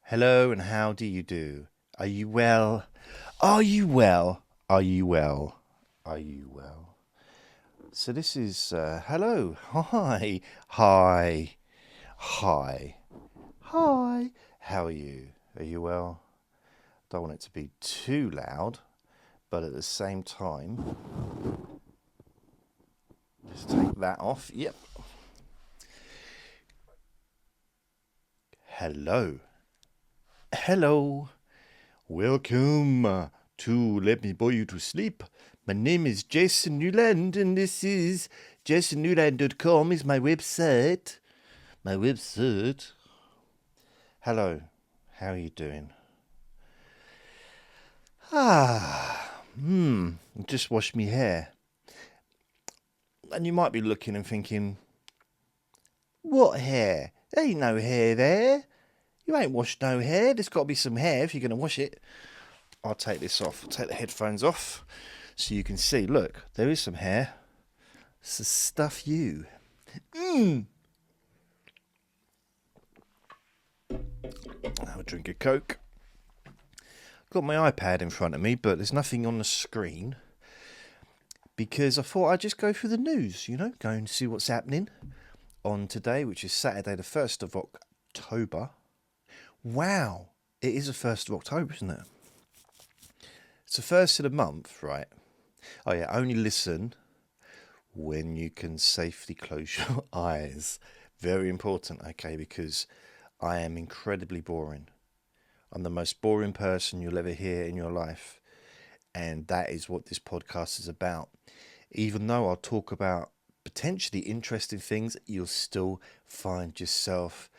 Hello, and how do you do? Are you well? Are you well? Are you well? Are you well? So this is hello, hi, hi, hi, hi. How are you? Are you well? Don't want it to be too loud, but at the same time, just take that off. Yep. Hello, hello. Welcome to Let Me Bore You to Sleep. My name is Jason Newland, and this is jasonnewland.com is my website. My website. Hello, how are you doing? Just washed me hair. And you might be looking and thinking, what hair? There ain't no hair there. You ain't washed no hair. There's got to be some hair if you're going to wash it. I'll take this off, take the headphones off, so you can see. Look, there is some hair. It's the stuff you. Have a drink of Coke. Got my iPad in front of me, but there's nothing on the screen because I thought I'd just go through the news, go and see what's happening on today, which is Saturday, the 1st of October. Wow, it is the 1st of October, isn't it? It's the first of the month, right? Oh, yeah, only listen when you can safely close your eyes. Very important, okay, because I am incredibly boring. I'm the most boring person you'll ever hear in your life. And that is what this podcast is about. Even though I'll talk about potentially interesting things, you'll still find yourself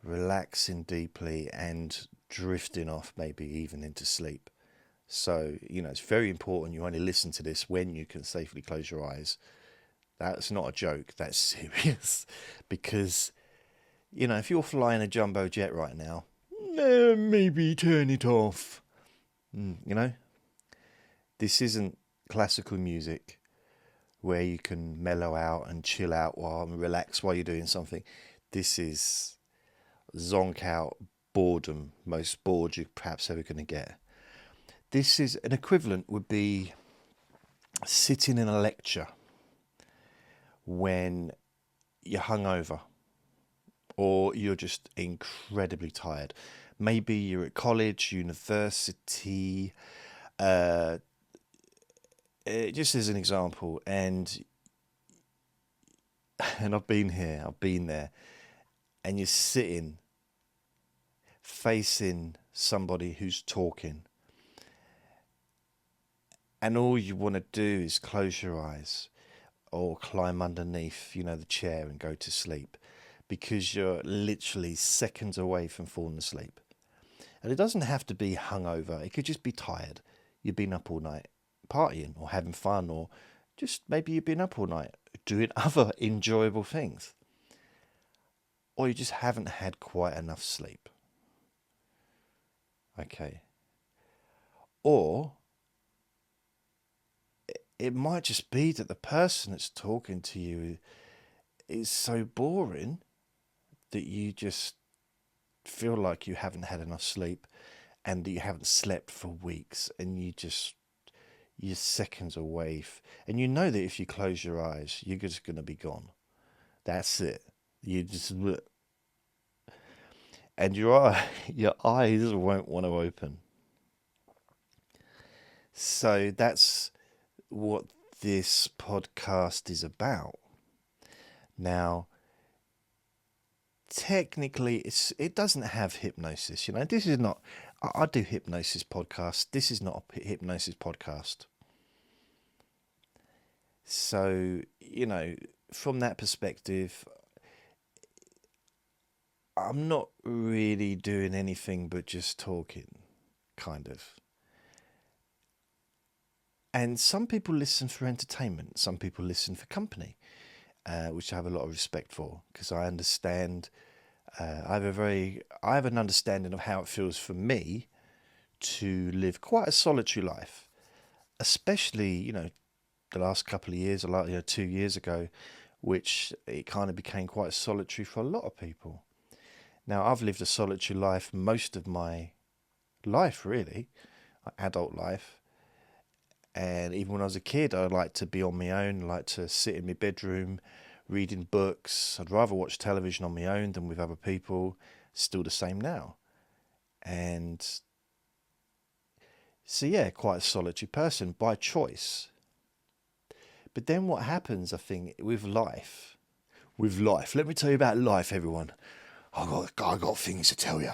relaxing deeply and drifting off, maybe even into sleep. So, it's very important you only listen to this when you can safely close your eyes. That's not a joke, that's serious. Because, if you're flying a jumbo jet right now, maybe turn it off. This isn't classical music where you can mellow out and chill out and relax while you're doing something. This is zonk out boredom, most bored you're perhaps ever going to get. This is an equivalent would be sitting in a lecture when you're hungover or you're just incredibly tired. Maybe you're at college, university, just as an example, and I've been here, I've been there, and you're sitting facing somebody who's talking, and all you want to do is close your eyes or climb underneath, the chair and go to sleep because you're literally seconds away from falling asleep. And it doesn't have to be hungover. It could just be tired. You've been up all night partying or having fun, or just maybe you've been up all night doing other enjoyable things. Or you just haven't had quite enough sleep. Okay. Or it might just be that the person that's talking to you is so boring that you just feel like you haven't had enough sleep and that you haven't slept for weeks, and you're seconds away. And you know that if you close your eyes, you're just going to be gone. That's it. You just... And your eyes won't want to open. So that's what this podcast is about. Now, technically, it doesn't have hypnosis. This is not... I do hypnosis podcasts. This is not a hypnosis podcast. So, from that perspective, I'm not really doing anything but just talking, kind of. And some people listen for entertainment. Some people listen for company, which I have a lot of respect for, because I understand. I have an understanding of how it feels for me to live quite a solitary life, especially the last couple of years, or like 2 years ago, which it kind of became quite solitary for a lot of people. Now, I've lived a solitary life most of my life, really, adult life. And even when I was a kid, I liked to be on my own, like to sit in my bedroom, reading books. I'd rather watch television on my own than with other people. Still the same now. And so, yeah, quite a solitary person by choice. But then what happens, I think, let me tell you about life, everyone. I got things to tell you.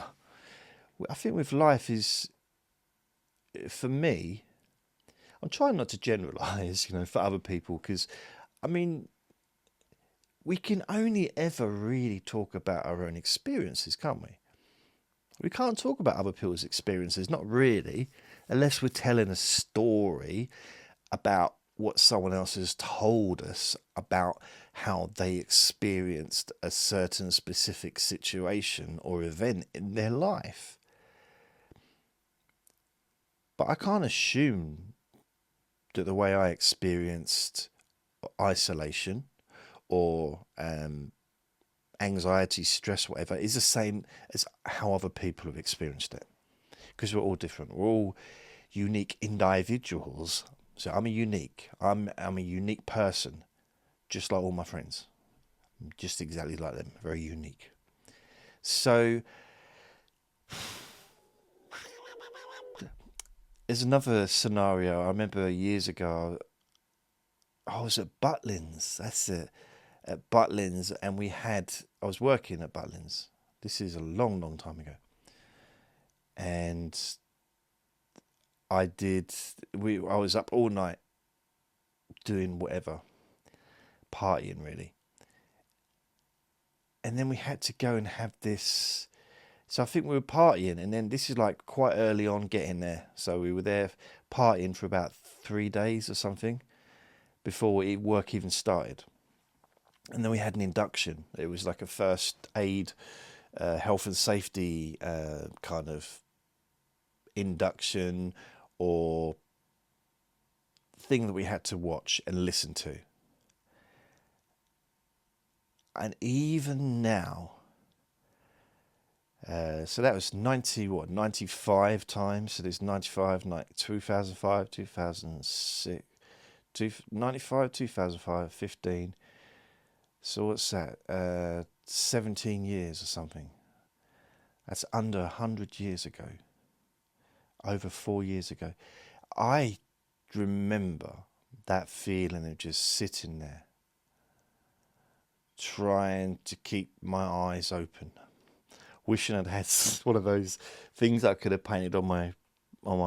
I think with life is, for me, I'm trying not to generalize, for other people, because, I mean, we can only ever really talk about our own experiences, can't we? We can't talk about other people's experiences, not really, unless we're telling a story about what someone else has told us about how they experienced a certain specific situation or event in their life. But I can't assume that the way I experienced isolation or anxiety, stress, whatever, is the same as how other people have experienced it. Because we're all different. We're all unique individuals. So I'm a unique person, just like all my friends. I'm just exactly like them, very unique. So there's another scenario. I remember years ago, I was at Butlins. That's it. At Butlins, and I was working at Butlins. This is a long, long time ago. And I was up all night doing whatever, partying really. And then we had to go and have this. So I think we were partying, and then this is like quite early on getting there. So we were there partying for about 3 days or something before work even started. And then we had an induction. It was like a first aid, health and safety kind of induction or thing that we had to watch and listen to. And even now, so that was 95 times. So there's 95, 2005, 2006, 95, 2005, 15. So what's that? 17 years or something. That's under 100 years ago. Over 4 years ago. I remember that feeling of just sitting there, trying to keep my eyes open, wishing I'd had one of those things I could have painted on my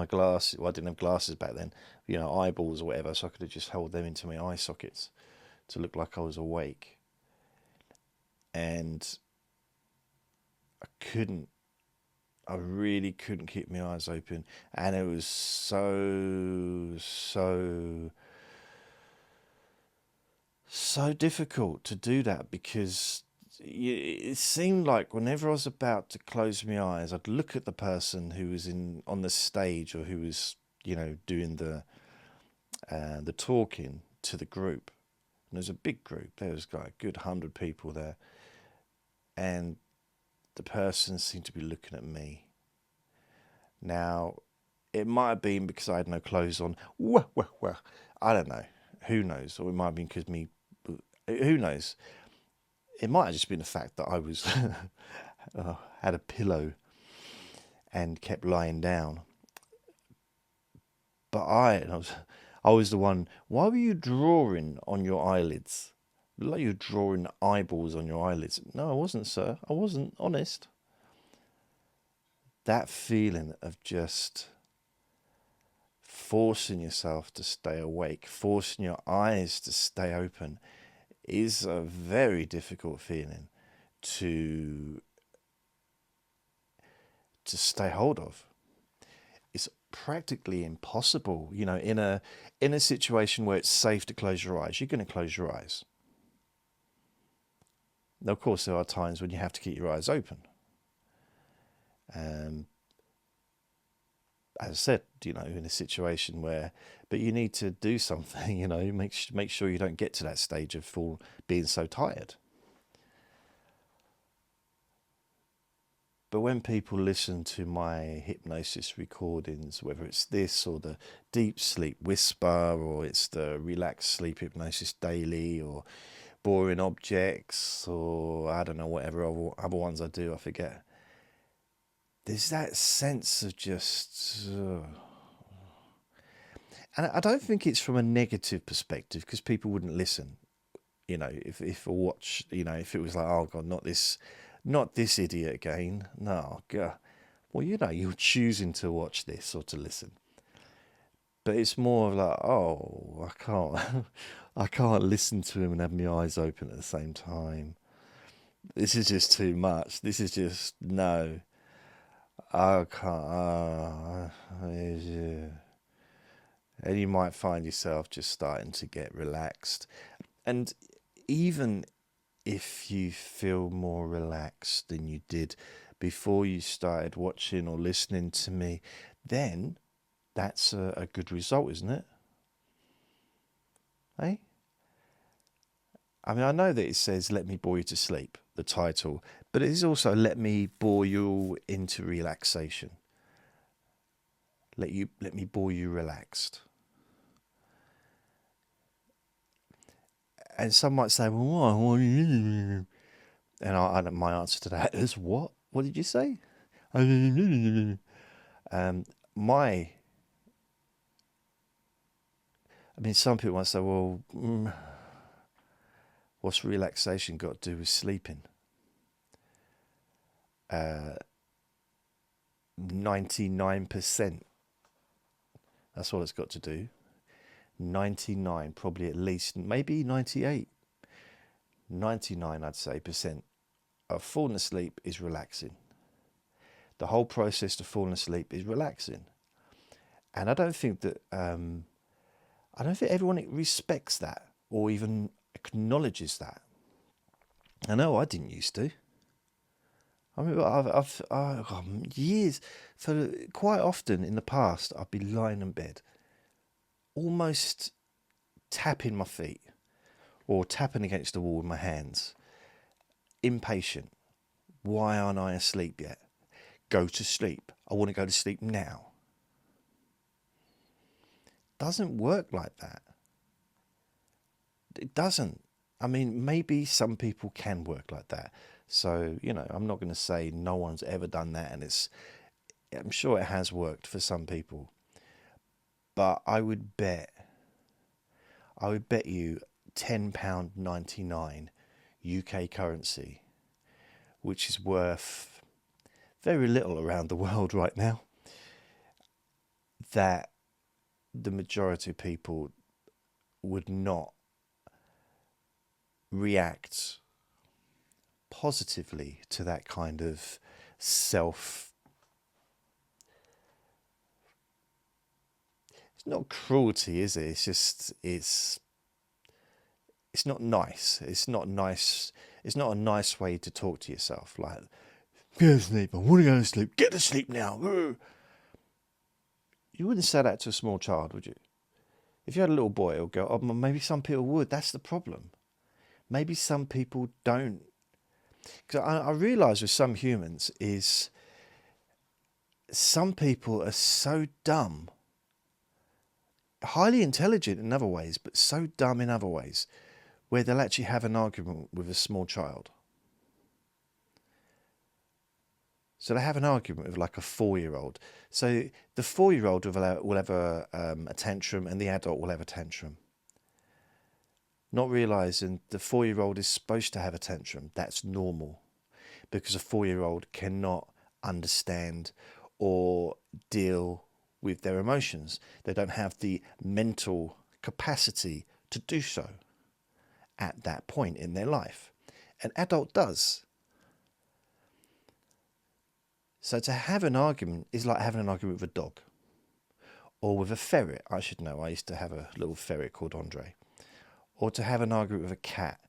glasses. Well, I didn't have glasses back then, eyeballs or whatever, so I could have just held them into my eye sockets to look like I was awake. And I really couldn't keep my eyes open, and it was so difficult to do that, because it seemed like whenever I was about to close my eyes, I'd look at the person who was on the stage, or who was doing the talking to the group. And there was a big group. There was like a good 100 people there, and the person seemed to be looking at me. Now, it might have been because I had no clothes on. Well, I don't know. Who knows? Or it might have been because who knows? It might have just been the fact that I was had a pillow and kept lying down. But I was the one. Why were you drawing on your eyelids? Like you're drawing eyeballs on your eyelids. No, I wasn't, sir. I wasn't, honest. That feeling of just forcing yourself to stay awake, forcing your eyes to stay open, is a very difficult feeling to stay hold of. It's practically impossible, in a situation where it's safe to close your eyes. You're going to close your eyes. Now, of course, there are times when you have to keep your eyes open. As I said, in a situation where, but you need to do something, make sure you don't get to that stage of being so tired. But when people listen to my hypnosis recordings, whether it's this or the Deep Sleep Whisper, or it's the Relaxed Sleep Hypnosis Daily, or Boring Objects, or I don't know, whatever other ones I do, I forget. There's that sense of just... And I don't think it's from a negative perspective, because people wouldn't listen. You know, if a watch, you know, if it was like, oh God, not this idiot again. No, God. Well, you know, you're choosing to watch this or to listen. But it's more of like, oh, I can't listen to him and have my eyes open at the same time. This is just too much. This is just, no. I can't. And you might find yourself just starting to get relaxed. And even if you feel more relaxed than you did before you started watching or listening to me, then that's a good result, isn't it? Hey? I mean, I know that it says, let me bore you to sleep, the title, but it is also, let me bore you into relaxation. Let me bore you relaxed. And some might say, well, what? And my answer to that is, what? What did you say? Some people might say, well, what's relaxation got to do with sleeping? 99%. That's all it's got to do. 99, probably at least, maybe 98. 99, I'd say, % of falling asleep is relaxing. The whole process of falling asleep is relaxing. And I don't think that, I don't think everyone respects that or even acknowledges that. I know I didn't used to. I mean, I've years, for quite often in the past, I'd be lying in bed, almost tapping my feet or tapping against the wall with my hands, impatient. Why aren't I asleep yet? Go to sleep. I want to go to sleep now. Doesn't work like that. It doesn't. I mean, maybe some people can work like that. So, you know, I'm not going to say no one's ever done that, and I'm sure it has worked for some people. But I would bet you £10.99 UK currency, which is worth very little around the world right now, that the majority of people would not react positively to that kind of it's not cruelty, is it? It's just, it's not nice. It's not nice. It's not a nice way to talk to yourself. Like, go to sleep. I want to go to sleep. Get to sleep now. You wouldn't say that to a small child, would you? If you had a little boy or girl, maybe some people would. That's the problem. Maybe some people don't. Because I realise with some humans is some people are so dumb, highly intelligent in other ways, but so dumb in other ways, where they'll actually have an argument with a small child. So they have an argument with like a 4-year-old. So the 4-year-old will have a tantrum, and the adult will have a tantrum. Not realising the 4-year-old is supposed to have a tantrum. That's normal, because a 4-year-old cannot understand or deal with their emotions. They don't have the mental capacity to do so at that point in their life. An adult does. So to have an argument is like having an argument with a dog or with a ferret. I should know. I used to have a little ferret called Andre. Or to have an argument with a cat.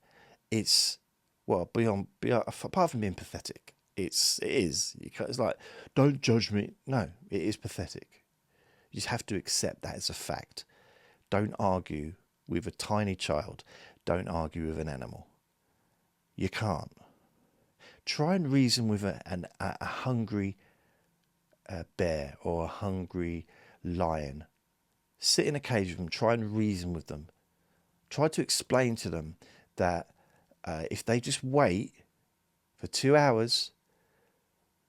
It's, well, beyond apart from being pathetic, it is. It's like, don't judge me. No, it is pathetic. You just have to accept that as a fact. Don't argue with a tiny child. Don't argue with an animal. You can't. Try and reason with a hungry bear or a hungry lion. Sit in a cage with them. Try and reason with them. Try to explain to them that if they just wait for 2 hours,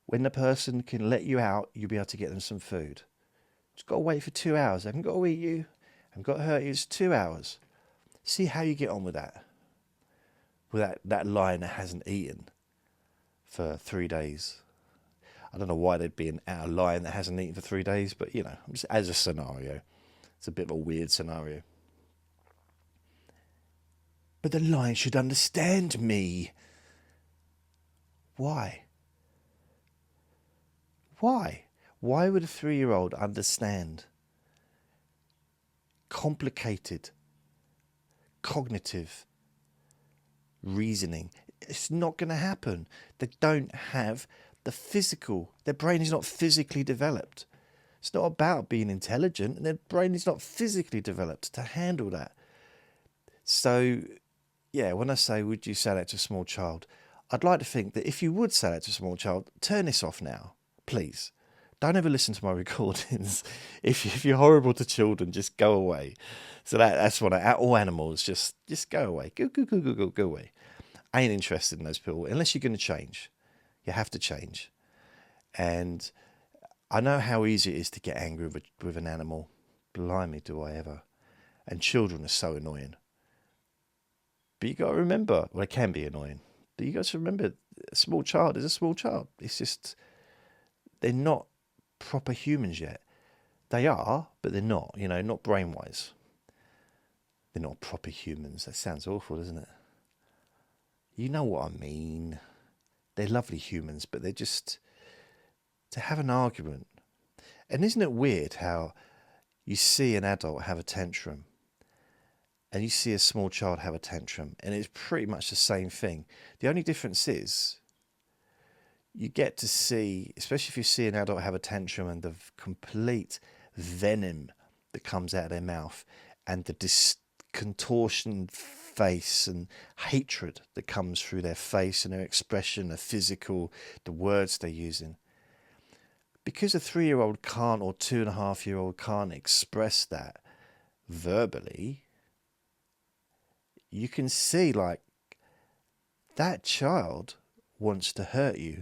when the person can let you out, you'll be able to get them some food. Just got to wait for 2 hours. They haven't got to eat you. Haven't got to hurt you. It's 2 hours. See how you get on with that. With that lion that hasn't eaten for 3 days. I don't know why there'd be a lion that hasn't eaten for 3 days, but just as a scenario, it's a bit of a weird scenario. But the lion should understand me. Why? Why? Why would a 3-year-old understand complicated, cognitive reasoning? It's not going to happen. They don't have the physical. Their brain is not physically developed. It's not about being intelligent, and their brain is not physically developed to handle that. So, yeah, when I say, would you say that to a small child? I'd like to think that if you would say that to a small child, turn this off now, please. Don't ever listen to my recordings. If you're horrible to children, just go away. So that's what all animals, just go away. Go away. I ain't interested in those people, unless you're going to change. You have to change. And I know how easy it is to get angry with an animal. Blimey, do I ever. And children are so annoying. But you got to remember, well, it can be annoying, but you got to remember, a small child is a small child. It's just, they're not proper humans yet. They are, but they're not, not brain-wise. They're not proper humans. That sounds awful, doesn't it? You know what I mean. They're lovely humans, but they're just, to have an argument. And isn't it weird how you see an adult have a tantrum and you see a small child have a tantrum, and it's pretty much the same thing. The only difference is you get to see, especially if you see an adult have a tantrum, and the complete venom that comes out of their mouth, and the contortion face and hatred that comes through their face and their expression, the physical, the words they're using. Because a 3-year-old can't, or 2.5-year-old can't express that verbally, you can see, like, that child wants to hurt you.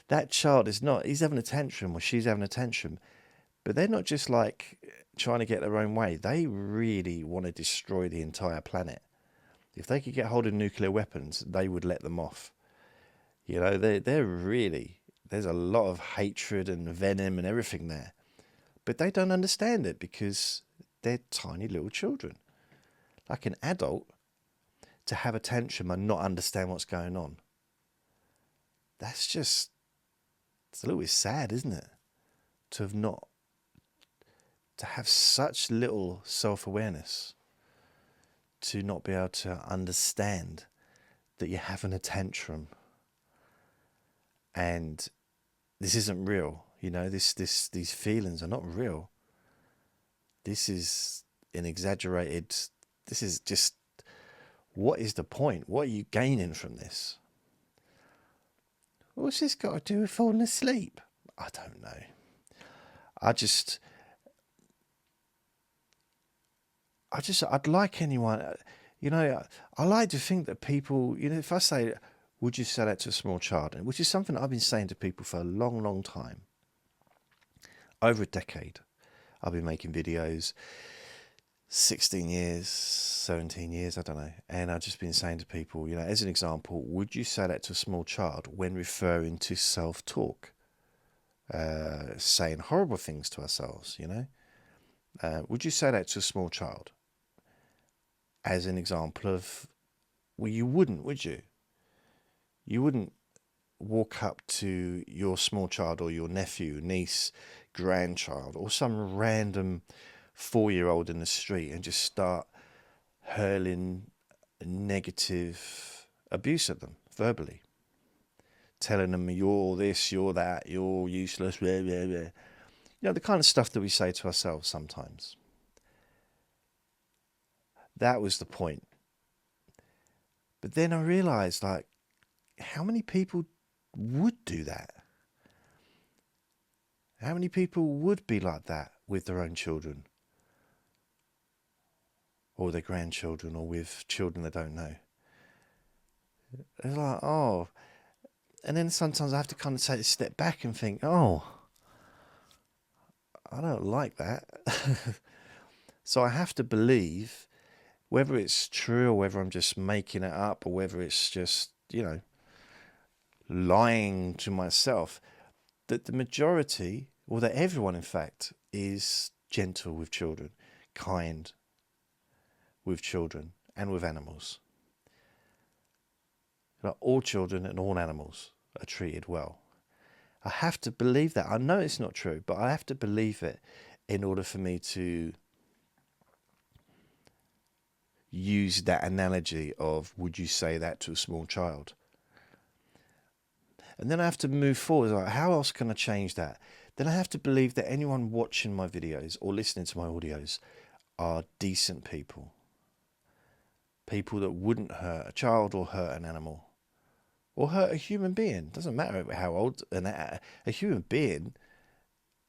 That child is not, he's having a tantrum or she's having a tantrum, but they're not just like trying to get their own way. They really want to destroy the entire planet. If they could get hold of nuclear weapons, they would let them off. They're really, there's a lot of hatred and venom and everything there, but they don't understand it because they're tiny little children. Like an adult, to have a tantrum and not understand what's going on. That's just, it's a little bit sad, isn't it? To have such little self-awareness, to not be able to understand that you're having a tantrum. And this isn't real, these feelings are not real. This is an exaggerated, this is just, what is the point? What are you gaining from this? What's this got to do with falling asleep? I don't know. I'd like anyone, I like to think that people, if I say, would you say that to a small child? Which is something I've been saying to people for a long, long time. Over a decade. I've been making videos, 16 years, 17 years, I don't know. And I've just been saying to people, as an example, would you say that to a small child when referring to self-talk? Saying horrible things to ourselves, would you say that to a small child? As an example of, well, you wouldn't, would you? You wouldn't walk up to your small child or your nephew, niece, grandchild, or some random 4-year-old in the street and just start hurling negative abuse at them verbally, telling them you're this, you're that, you're useless, blah, blah, blah. The kind of stuff that we say to ourselves sometimes. That was the point. But then I realised, how many people would do that? How many people would be like that with their own children? Or their grandchildren, or with children they don't know? It's like, oh. And then sometimes I have to kind of take a step back and think, oh, I don't like that. So I have to believe, whether it's true or whether I'm just making it up or whether it's just, lying to myself, that the majority, or that everyone in fact, is gentle with children, kind with children and with animals. Like, all children and all animals are treated well. I have to believe that. I know it's not true, but I have to believe it in order for me to use that analogy of, would you say that to a small child? And then I have to move forward. Like, how else can I change that? Then I have to believe that anyone watching my videos or listening to my audios are decent people. People that wouldn't hurt a child or hurt an animal or hurt a human being. Doesn't matter how old. A human being,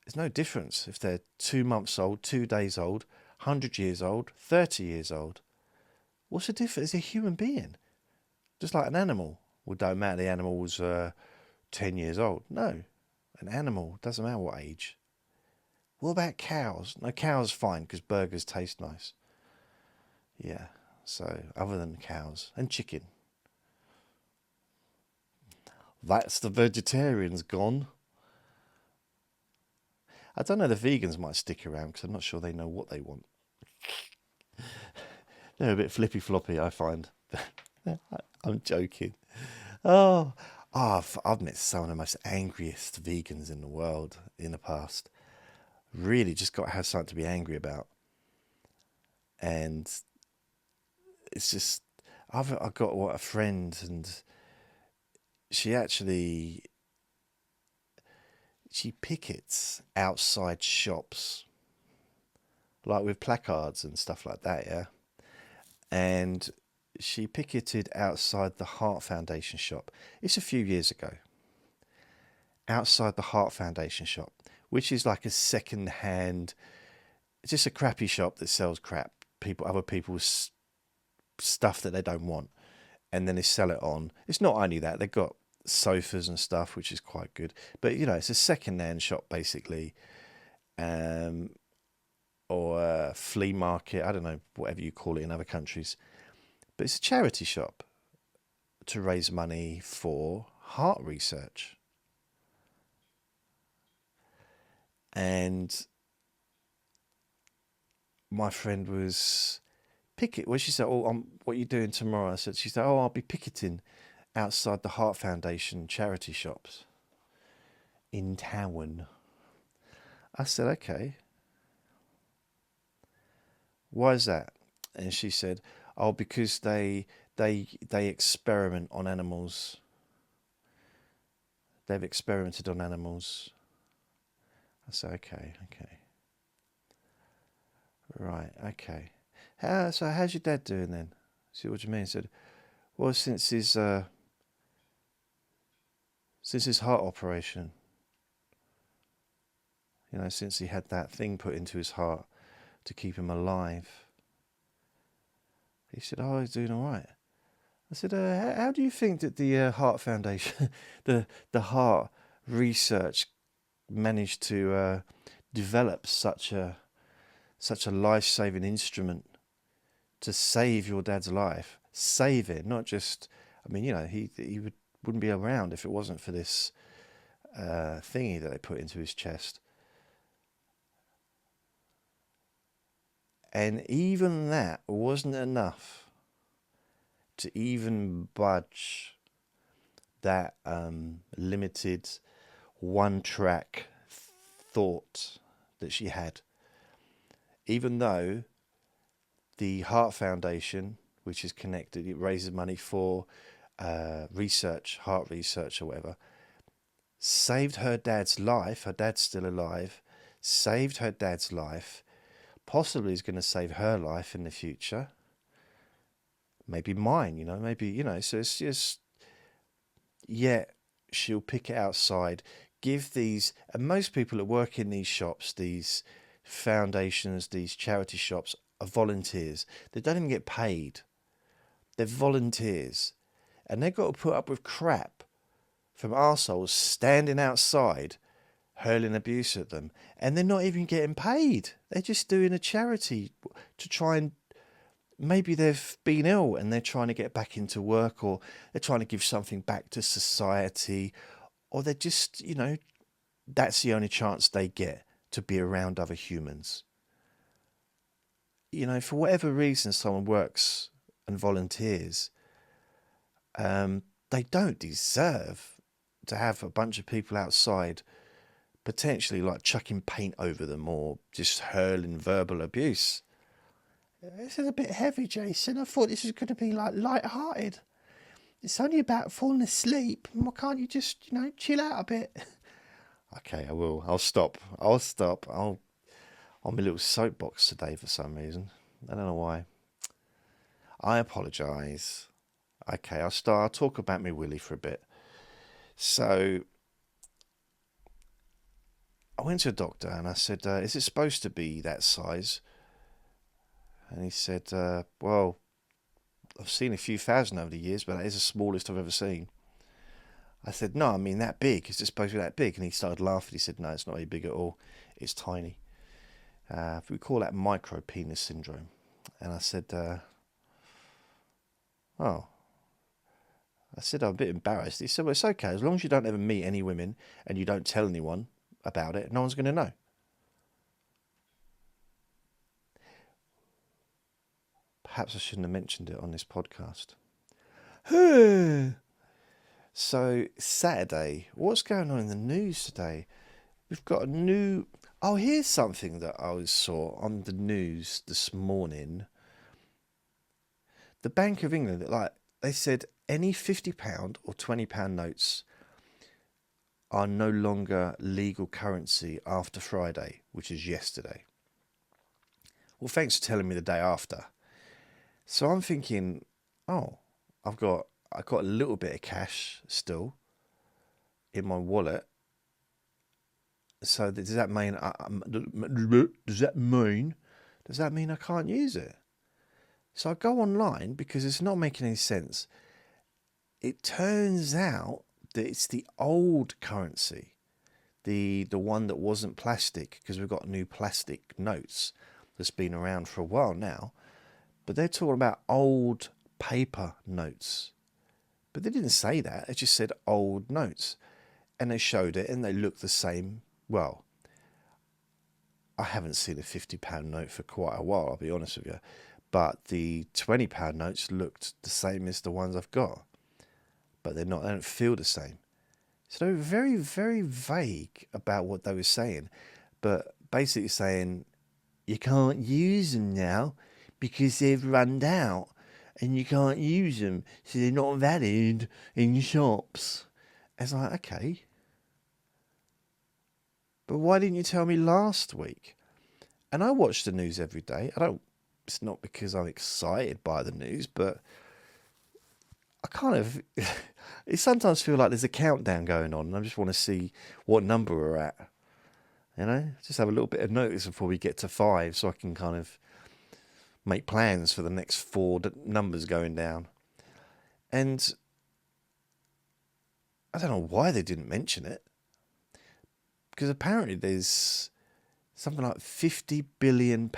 there's no difference if they're 2 months old, 2 days old, 100 years old, 30 years old. What's the difference? It's a human being. Just like an animal. Well, don't matter the animal was 10 years old. No, an animal, doesn't matter what age. What about cows? No, cows fine because burgers taste nice. Yeah, so other than cows and chicken. That's the vegetarians gone. I don't know, the vegans might stick around because I'm not sure they know what they want. They're a bit flippy floppy, I find. I'm joking. I've met some of the most angriest vegans in the world in the past. Really just got to have something to be angry about. And it's just, I've got a friend, and she pickets outside shops, like with placards and stuff like that, yeah. And she picketed outside the Heart Foundation shop. It's a few years ago. Outside the Heart Foundation shop, which is like a second-hand, just a crappy shop that sells crap. Other people's stuff that they don't want, and then they sell it on. It's not only that, they've got sofas and stuff, which is quite good. But it's a second-hand shop basically, or a flea market. I don't know, whatever you call it in other countries. But it's a charity shop to raise money for heart research. And my friend was she said, "Oh, what are you doing tomorrow?" She said, "Oh, I'll be picketing outside the Heart Foundation charity shops in town." I said, "Okay. Why is that?" And she said, "Oh, because they experiment on animals. They've experimented on animals." I said, okay. Right, okay. So how's your dad doing then? See, what do you mean? He said, well, since his heart operation, since he had that thing put into his heart to keep him alive. He said, oh, he's doing all right. I said, how do you think that the Heart Foundation, the heart research managed to develop such a life-saving instrument to save your dad's life? Save it, not just, he wouldn't be around if it wasn't for this thingy that they put into his chest. And even that wasn't enough to even budge that limited one-track thought that she had. Even though the Heart Foundation, which is connected, it raises money for research, heart research or whatever, saved her dad's life. Her dad's still alive. Saved her dad's life. Possibly is going to save her life in the future. Maybe mine, maybe, so it's just, yet she'll pick it outside, give these, and most people that work in these shops, these foundations, these charity shops, are volunteers. They don't even get paid. They're volunteers. And they've got to put up with crap from arseholes standing outside hurling abuse at them. And they're not even getting paid. They're just doing a charity to try and, maybe they've been ill and they're trying to get back into work, or they're trying to give something back to society, or they're just, that's the only chance they get to be around other humans. For whatever reason someone works and volunteers, they don't deserve to have a bunch of people outside potentially like chucking paint over them or just hurling verbal abuse. This is a bit heavy, Jason. I thought this was going to be like light-hearted. It's only about falling asleep. Why can't you just, chill out a bit? Okay, I will. I'll stop. I'm on my little soapbox today for some reason. I don't know why. I apologise. Okay, I'll talk about me Willie for a bit. So, I went to a doctor and I said, is it supposed to be that size? And he said, well, I've seen a few thousand over the years, but that is the smallest I've ever seen. I said, no, I mean that big. Is it supposed to be that big? And he started laughing. He said, no, it's not very big at all. It's tiny. We call that micro penis syndrome. And I said, oh. I said, I'm a bit embarrassed. He said, well, it's okay. As long as you don't ever meet any women and you don't tell anyone about it, no one's going to know. Perhaps I shouldn't have mentioned it on this podcast. So, Saturday, what's going on in the news today? We've got a new... Oh, here's something that I saw on the news this morning. The Bank of England, they said any £50 or £20 notes are no longer legal currency after Friday, which is yesterday. Well, thanks for telling me the day after. So I'm thinking, oh, I've got a little bit of cash still in my wallet. So does that mean I can't use it? So I go online because it's not making any sense. It turns out that it's the old currency, the one that wasn't plastic, because we've got new plastic notes that's been around for a while now. But they're talking about old paper notes. But they didn't say that. It just said old notes. And they showed it and they looked the same. Well, I haven't seen a £50 note for quite a while, I'll be honest with you. But the £20 notes looked the same as the ones I've got. But they're not. They don't feel the same. So they were very, very vague about what they were saying. But basically saying, you can't use them now because they've run out. And you can't use them, so they're not valid in shops. It's like, okay. But why didn't you tell me last week? And I watch the news every day. It's not because I'm excited by the news, but I sometimes feel like there's a countdown going on, and I just want to see what number we're at. Just have a little bit of notice before we get to 5, so I can kind of make plans for the next 4 numbers going down. And I don't know why they didn't mention it, because apparently there's something like £50 billion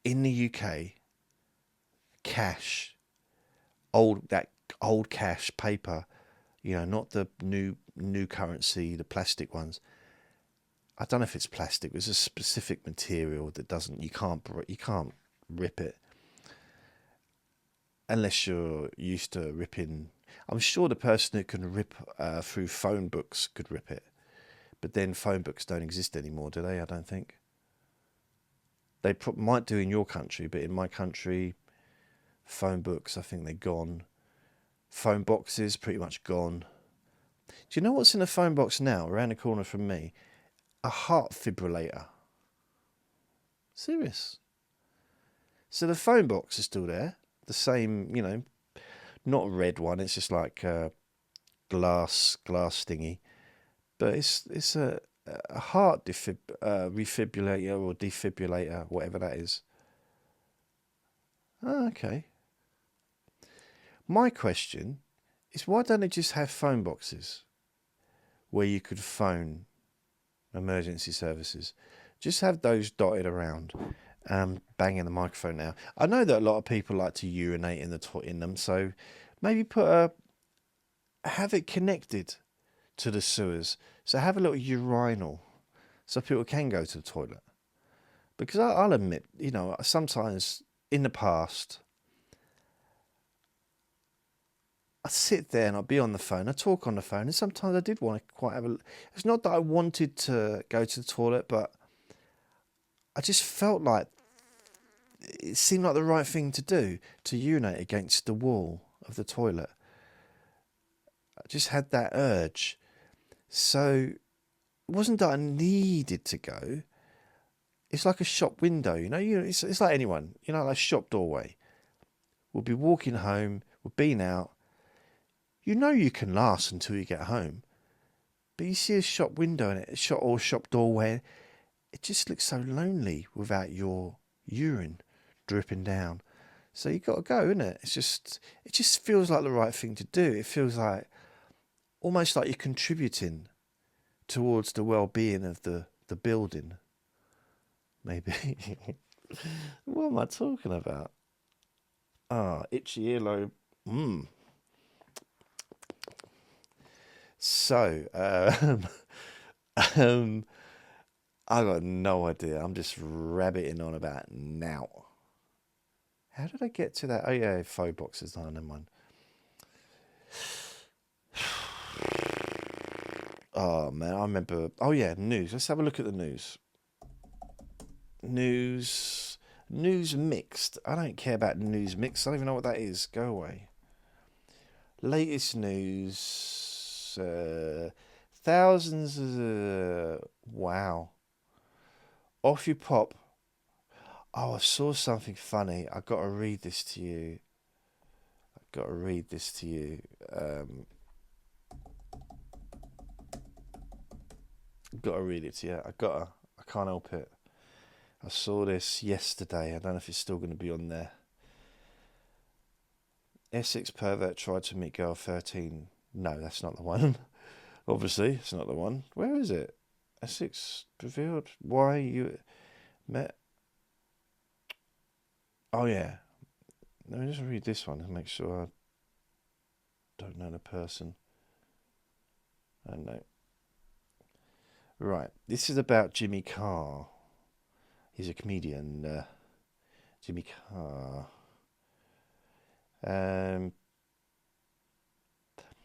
in the UK cash, old cash paper, not the new currency, the plastic ones. I don't know if it's plastic. It's a specific material that you can't rip it unless you're used to ripping. I'm sure the person who can rip through phone books could rip it, but then phone books don't exist anymore, do they? I don't think. They might do in your country, but in my country, phone books, I think they're gone. Phone boxes, pretty much gone. Do you know what's in a phone box now, around the corner from me? A heart defibrillator. Serious. So the phone box is still there. The same, not a red one. It's just like a glass thingy. But it's a heart refibrillator or defibrillator, whatever that is. Oh, okay. My question is, why don't they just have phone boxes where you could phone emergency services? Just have those dotted around. Banging the microphone now. I know that a lot of people like to urinate in them, so maybe have it connected to the sewers. So have a little urinal, so people can go to the toilet. Because I'll admit, sometimes in the past, I'd sit there and I'd be on the phone, I'd talk on the phone, and sometimes I did want to quite have a... It's not that I wanted to go to the toilet, but I just felt like it seemed like the right thing to do, to urinate against the wall of the toilet. I just had that urge. So it wasn't that I needed to go. It's like a shop window, it's like anyone, like a shop doorway. We'll be walking home, we've been out. You can last until you get home. But you see a shop window in it, shop doorway, it just looks so lonely without your urine dripping down. So you got to go, innit? It just feels like the right thing to do. It feels like almost like you're contributing towards the well-being of the building. Maybe. What am I talking about? Itchy earlobe. So, I got no idea. I'm just rabbiting on about now. How did I get to that? Oh yeah, phone boxes. Oh, never mind. Oh man, I remember. Oh yeah, news. Let's have a look at the news. News mixed. I don't care about news mixed. I don't even know what that is. Go away. Latest news. Thousands. Wow. Off you pop. Oh, I saw something funny. I got to read this to you. Got to read it to you. I can't help it. I saw this yesterday. I don't know if it's still going to be on there. Essex pervert tried to meet girl 13. No, that's not the one. Obviously, it's not the one. Where is it? Essex revealed why you met. Oh yeah. Let me just read this one and make sure I don't know the person. I don't know. Right. This is about Jimmy Carr. He's a comedian. Jimmy Carr.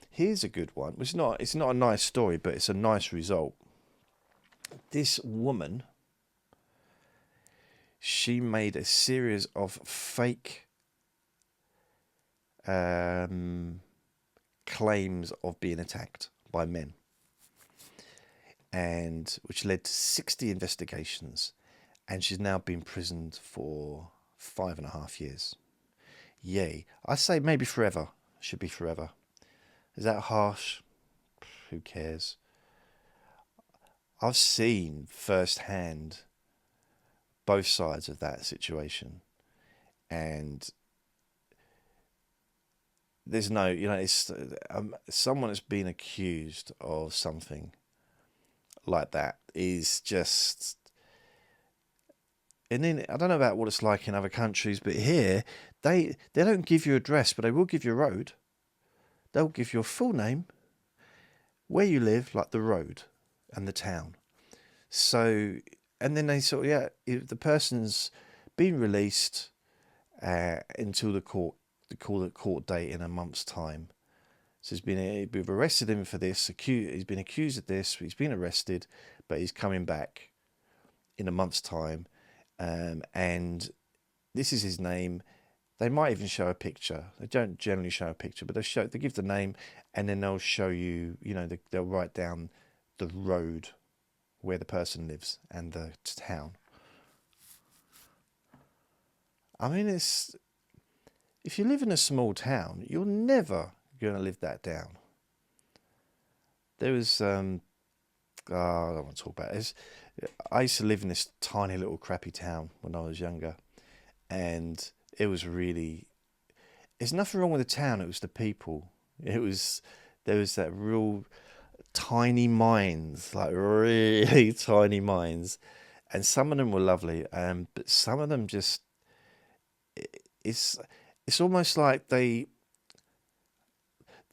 Here's a good one. It's not a nice story, but it's a nice result. This woman, she made a series of fake claims of being attacked by men, and which led to 60 investigations, and she's now been imprisoned for 5.5 years. Yay. I say maybe forever. Should be forever. Is that harsh? Who cares? I've seen firsthand both sides of that situation, and there's no, it's someone that's been accused of something like that is just. And then I don't know about what it's like in other countries, but here they don't give you address, but they will give you a road. They'll give you a full name, where you live, like the road and the town. So, and then they sort of, if the person's been released until the court date in a month's time. So we've arrested him for this. He's been accused of this. He's been arrested, but he's coming back in a month's time. And this is his name. They might even show a picture. They don't generally show a picture, but they give the name, and then they'll show you, they'll write down the road where the person lives and the town. I mean, if you live in a small town, you're never going to live that down. There was, I don't want to talk about this. I used to live in this tiny little crappy town when I was younger, and it was really. There's nothing wrong with the town. It was the people. There was that real tiny minds, like really tiny minds, and some of them were lovely, but some of them just it's almost like they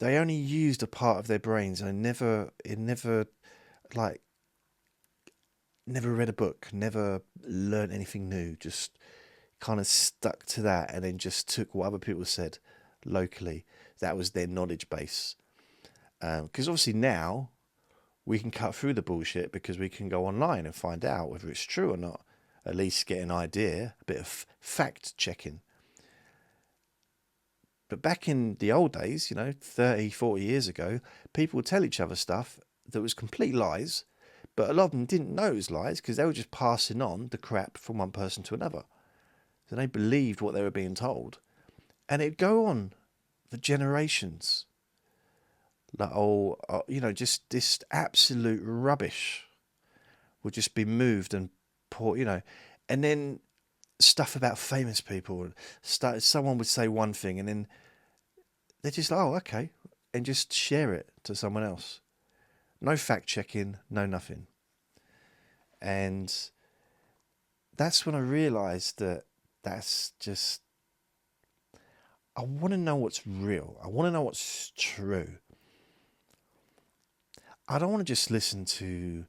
only used a part of their brains, and like never read a book, never learned anything new, just kind of stuck to that, and then just took what other people said locally. That was their knowledge base. Because obviously now we can cut through the bullshit because we can go online and find out whether it's true or not. At least get an idea, a bit of fact checking. But back in the old days, 30, 40 years ago, people would tell each other stuff that was complete lies, but a lot of them didn't know it was lies because they were just passing on the crap from one person to another. So they believed what they were being told. And it'd go on for generations. Like, just this absolute rubbish would just be moved and poured, and then stuff about famous people. Someone would say one thing and then they're just like, oh, okay, and just share it to someone else. No fact checking, no nothing. And that's when I realised that that's just, I want to know what's real. I want to know what's true. I don't want to just listen to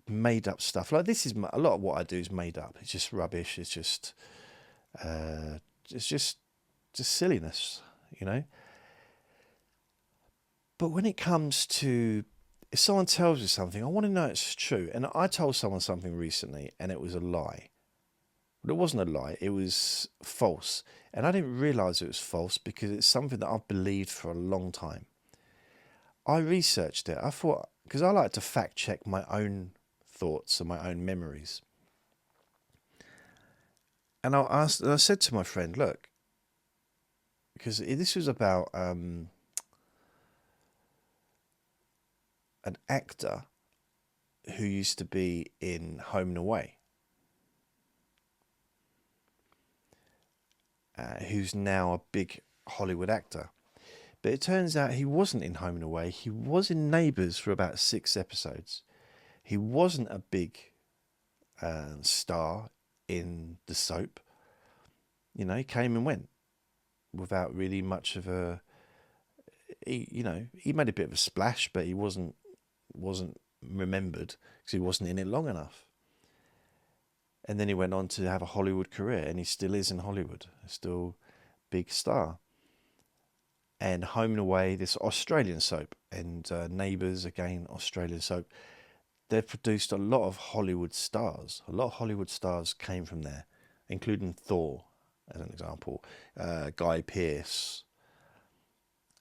made up stuff. Like, this is a lot of what I do is made up. It's just rubbish. It's just silliness, But when it comes to, if someone tells you something, I want to know it's true. And I told someone something recently and it was a lie. But it wasn't a lie. It was false. And I didn't realise it was false because it's something that I've believed for a long time. I researched it. I thought, because I like to fact check my own thoughts and my own memories. And I said to my friend, look, because this was about an actor who used to be in Home and Away, who's now a big Hollywood actor. But it turns out he wasn't in Home and Away. He was in Neighbours for about 6 episodes. He wasn't a big star in the soap. He came and went without really much of a. He made a bit of a splash, but he wasn't remembered because he wasn't in it long enough. And then he went on to have a Hollywood career, and he still is in Hollywood, still big star. And Home and Away, this Australian soap, and Neighbours, again, Australian soap. They've produced a lot of Hollywood stars. A lot of Hollywood stars came from there, including Thor, as an example, Guy Pearce,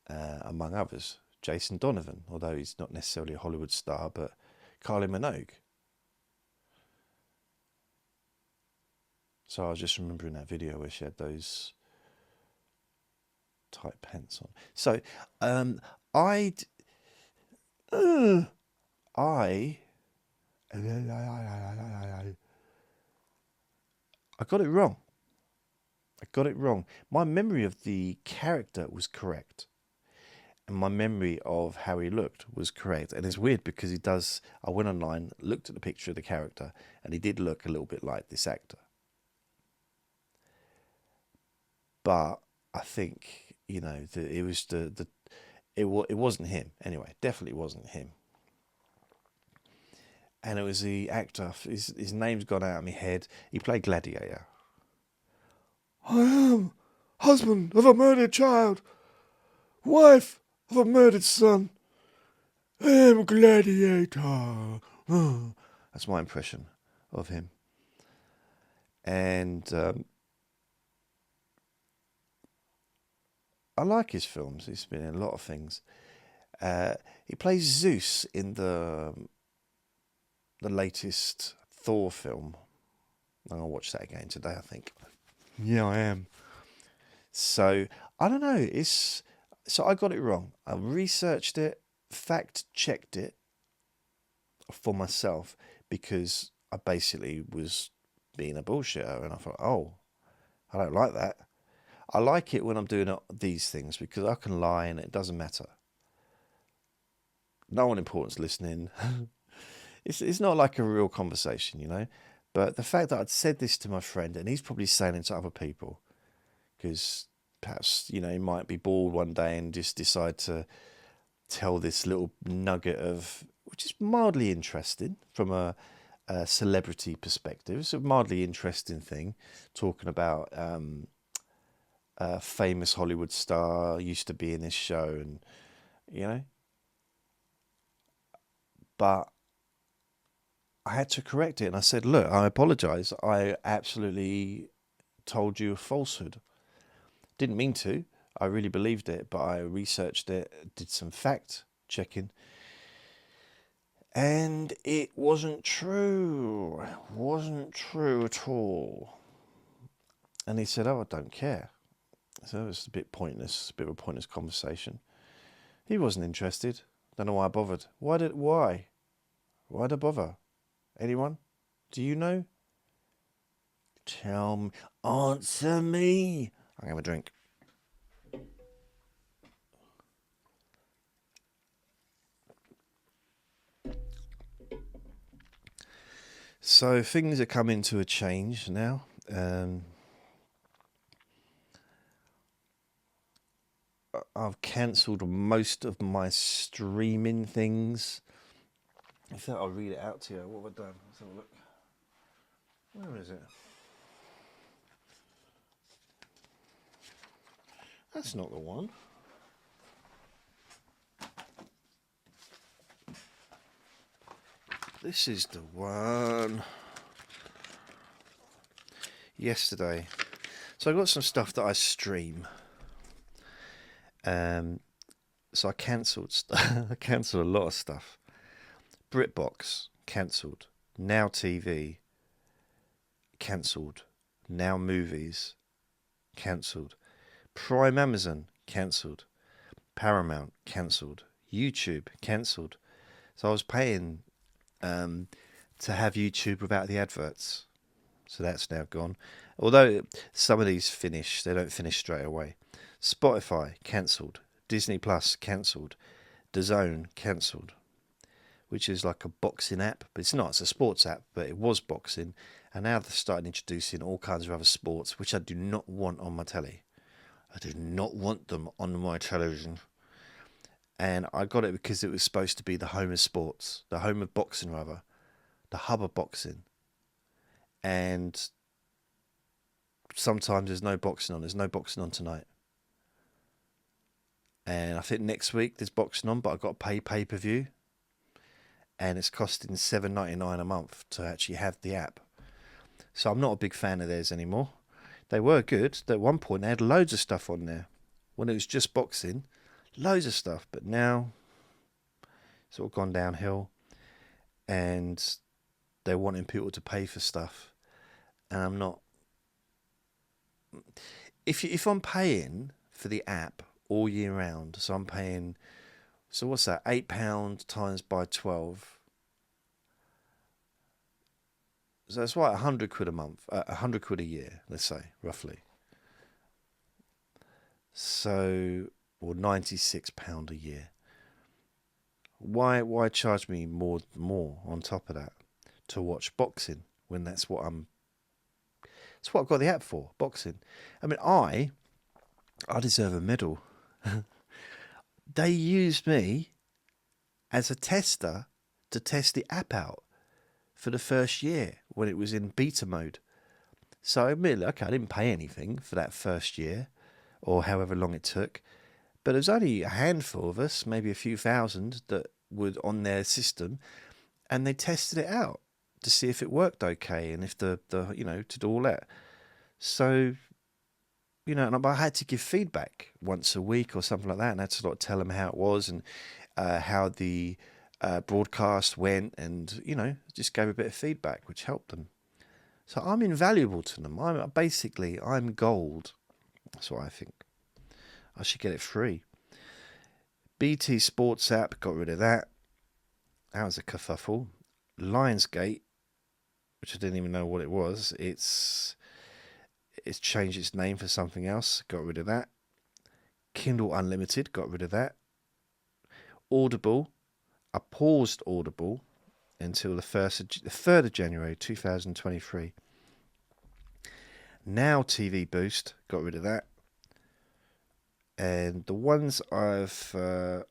among others. Jason Donovan, although he's not necessarily a Hollywood star, but Kylie Minogue. So I was just remembering that video where she had those tight pants on. So I got it wrong. My memory of the character was correct. And my memory of how he looked was correct. And it's weird because I went online, looked at the picture of the character, and he did look a little bit like this actor. But I think, that it was it wasn't him. Anyway, definitely wasn't him. And it was the actor, his name's gone out of my head. He played Gladiator. I am husband of a murdered child, wife of a murdered son. I am Gladiator. That's my impression of him. And I like his films. He's been in a lot of things. He plays Zeus in the latest Thor film. I'm going to watch that again today, I think. Yeah, I am. So I don't know. So I got it wrong. I researched it, fact checked it for myself because I basically was being a bullshitter, and I thought, oh, I don't like that. I like it when I'm doing these things because I can lie and it doesn't matter. No one important's listening. It's not like a real conversation, you know. But the fact that I'd said this to my friend, and he's probably saying it to other people, because perhaps, you know, he might be bored one day and just decide to tell this little nugget of, which is mildly interesting from a celebrity perspective. It's a mildly interesting thing, talking about a famous Hollywood star used to be in this show, and you know. But I had to correct it, and I said, "Look, I apologise. I absolutely told you a falsehood. Didn't mean to. I really believed it, but I researched it, did some fact checking, and it wasn't true. It wasn't true at all." And he said, "Oh, I don't care." So it was a bit pointless, a bit of a pointless conversation. He wasn't interested. Don't know why I bothered. Why? Why'd I bother? Anyone? Do you know? Tell me. Answer me. I'm going to have a drink. So things are coming to a change now. I've cancelled most of my streaming things. I thought I'll read it out to you. What have I done? Let's have a look. Where is it? That's not the one. This is the one. Yesterday. So I got some stuff that I stream. So I cancelled. I cancelled a lot of stuff. BritBox cancelled. Now TV cancelled. Now Movies cancelled. Prime Amazon cancelled. Paramount cancelled. YouTube cancelled. So I was paying to have YouTube without the adverts. So that's now gone. Although some of these finish, they don't finish straight away. Spotify cancelled. Disney Plus cancelled. DAZN cancelled, which is like a boxing app, but it's not. It's a sports app, but it was boxing, and now they've started introducing all kinds of other sports, which I do not want on my telly. I do not want them on my television. And I got it because it was supposed to be the home of sports, the home of boxing rather, the hub of boxing. And sometimes there's no boxing on. There's no boxing on tonight. And I think next week there's boxing on, but I've got to pay pay-per-view. And it's costing $7.99 a month to actually have the app. So I'm not a big fan of theirs anymore. They were good. At one point they had loads of stuff on there. When it was just boxing, loads of stuff. But now it's all gone downhill. And they're wanting people to pay for stuff. And I'm not. If I'm paying for the app all year round, so I'm paying, so what's that, £8 times by 12, so that's what, 100 quid a month, 100 quid a year, let's say, roughly. So, or £96 a year. Why charge me more on top of that to watch boxing when that's what I've got the app for, boxing. I mean, I deserve a medal. They used me as a tester to test the app out for the first year when it was in beta mode. So admittedly, okay, I didn't pay anything for that first year or however long it took, but there was only a handful of us, maybe a few thousand, that were on their system, and they tested it out to see if it worked okay and if the to do all that. So, and I had to give feedback once a week or something like that, and I had to tell them how it was and how the broadcast went, and just gave a bit of feedback, which helped them. So I'm invaluable to them. I'm gold. That's what I think. I should get it free. BT Sports app, got rid of that. That was a kerfuffle. Lionsgate, which I didn't even know what it was. It's changed its name for something else. Got rid of that. Kindle Unlimited, got rid of that. Audible, I paused Audible until the 3rd of January 2023. Now TV Boost, got rid of that. And the ones the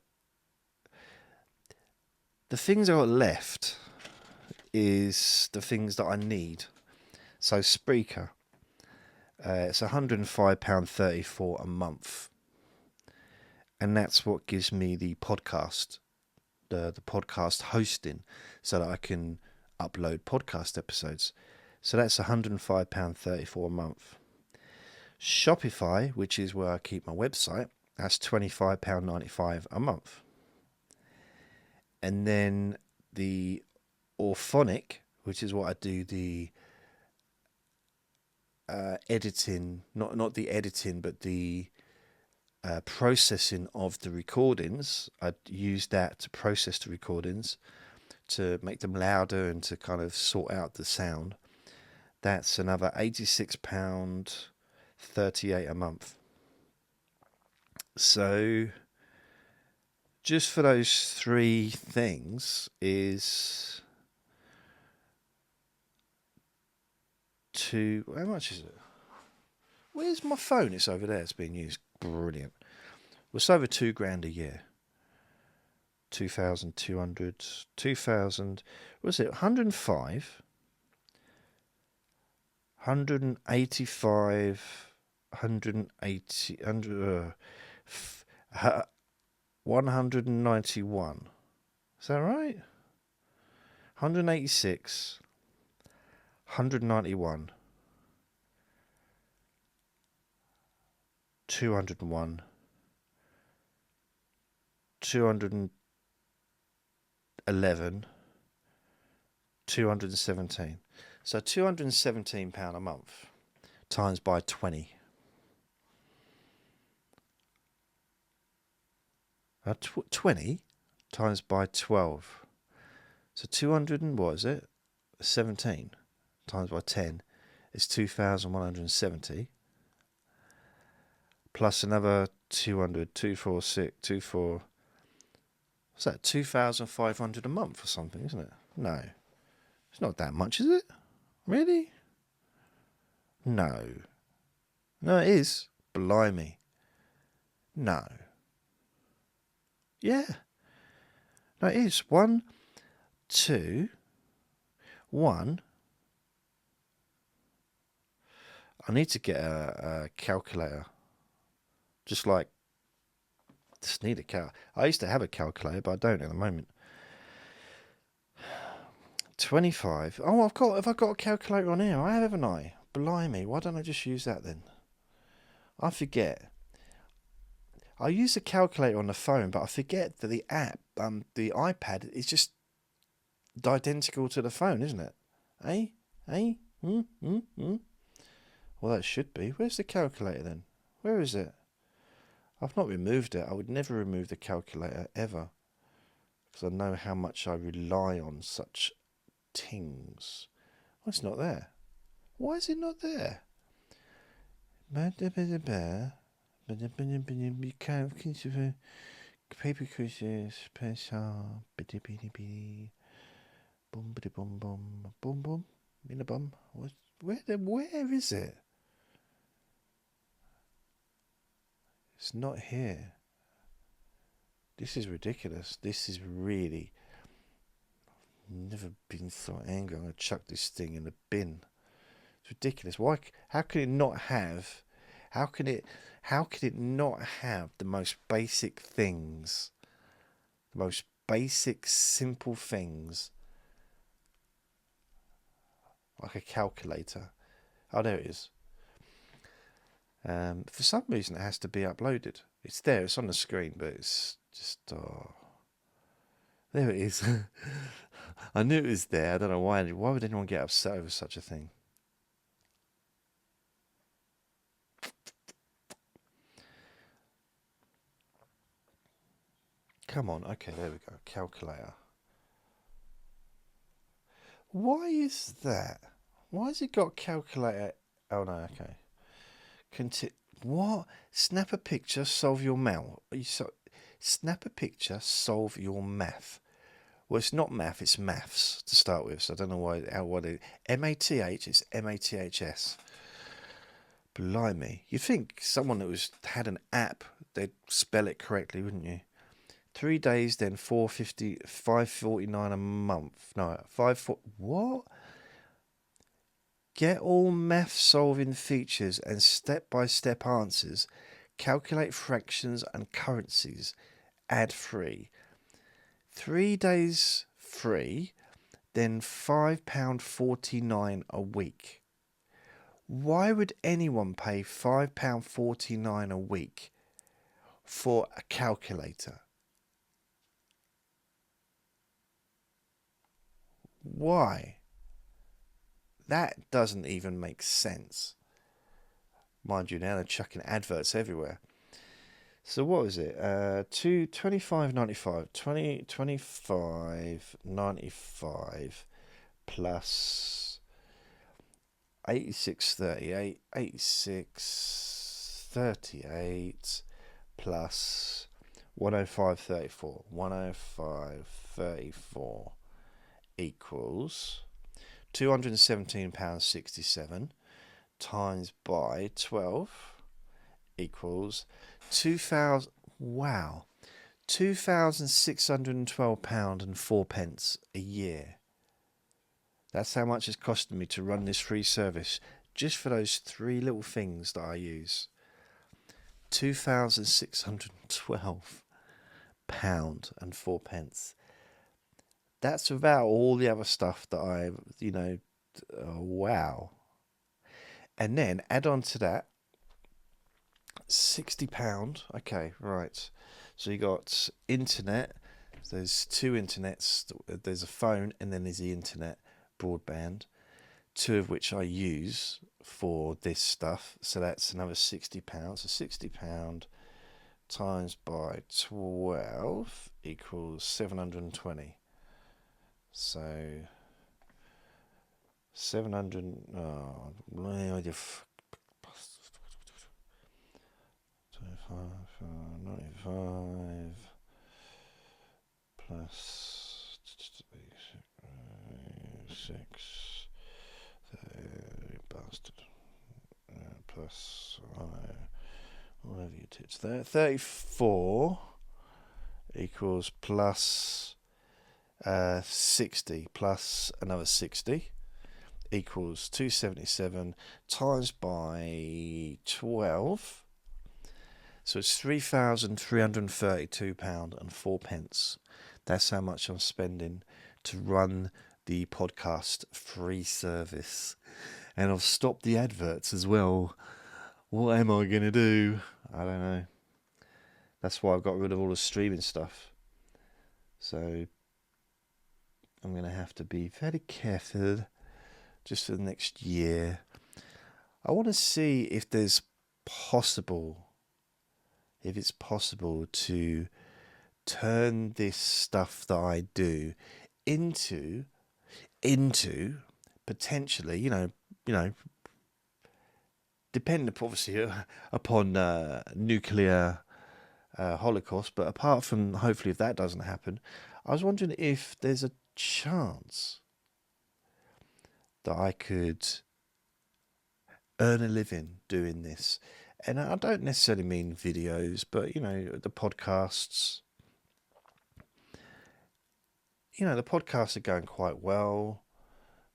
things I got left is the things that I need. So Spreaker, it's £105.34 a month. And that's what gives me the podcast, the podcast hosting, so that I can upload podcast episodes. So that's £105.34 a month. Shopify, which is where I keep my website, that's £25.95 a month. And then the Orphonic, which is what I do the editing, not the editing, but the processing of the recordings. I use that to process the recordings, to make them louder and to kind of sort out the sound. That's another £86.38 a month. So just for those three things is how much is it? Where's my phone? It's over there. It's being used. Brilliant. Well, it's over £2,000 a year. 2,200, 2,000. Was it 105? 185, 180, 191. Is that right? 186, 191, 201, 211, 217. So £217 a month times by 20. 20 times by 12. So 200 and what is it? 17 times by 10 is 2,170. Plus another 200, 246, 24. What's that? 2,500 a month or something, isn't it? No. It's not that much, is it? Really? No. No, it is. Blimey. No. Yeah. No, it is. 1, 2, 1. I need to get a calculator. Just need a cal. I used to have a calculator, but I don't at the moment. 25. Oh, have I got a calculator on here? I have, haven't I? Blimey, why don't I just use that then? I forget. I use a calculator on the phone, but I forget that the app, the iPad, is just identical to the phone, isn't it? Eh? Well, that should be. Where's the calculator then? Where is it? I've not removed it. I would never remove the calculator ever, because I know how much I rely on such things. Well, it's not there. Why is it not there? Paper quizzes, special, bitty bitty bitty, boom bitty boom boom, boom boom, in a bum. Where is it? It's not here. This is ridiculous. This is really. I've never been so angry. I'm going to chuck this thing in the bin. It's ridiculous. Why? How can it not have? How can it not have the most basic things? The most basic, simple things, like a calculator. Oh, there it is. For some reason, it has to be uploaded. It's there. It's on the screen, but it's just. Oh. There it is. I knew it was there. I don't know why. Why would anyone get upset over such a thing? Come on. Okay, there we go. Calculator. Why is that? Why has it got calculator? Oh no, okay. What? Snap a picture, solve your math. Snap a picture, solve your math. Well, it's not math, it's maths to start with. So I don't know what it. MATH, it's MATHS. Blimey. You'd think someone that had an app, they'd spell it correctly, wouldn't you? 3 days, then 549 a month. No, what? Get all math solving features and step-by-step answers. Calculate fractions and currencies. Ad free. 3 days free, then £5.49 a week. Why would anyone pay £5.49 a week for a calculator? Why? That doesn't even make sense. Mind you, now they're chucking adverts everywhere. So what is it? $25.95. $25.95 plus 86.38. 86.38 plus 105.34. 105.34 equals £217.67 times by 12 equals £2,000. Wow, £2,612.04 a year. That's how much it's costing me to run this free service, just for those 3 little things that I use. £2,612.04. That's without all the other stuff that wow. And then add on to that £60. Okay, right. So you got internet. There's 2 internets. There's a phone and then there's the internet broadband, 2 of which I use for this stuff. So that's another £60. So £60 times by 12 equals 720. So 700. Oh, 95 plus 6. Bastard. Plus whatever you tits there. 34 equals plus 60 plus another 60 equals 277 times by 12. So it's £3,332.04. That's how much I'm spending to run the podcast free service. And I've stopped the adverts as well. What am I going to do? I don't know. That's why I've got rid of all the streaming stuff. So I'm going to have to be very careful just for the next year. I want to see if it's possible to turn this stuff that I do into potentially, dependent obviously upon nuclear holocaust, but apart from hopefully if that doesn't happen, I was wondering if there's a chance that I could earn a living doing this. And I don't necessarily mean videos, but the podcasts. The podcasts are going quite well,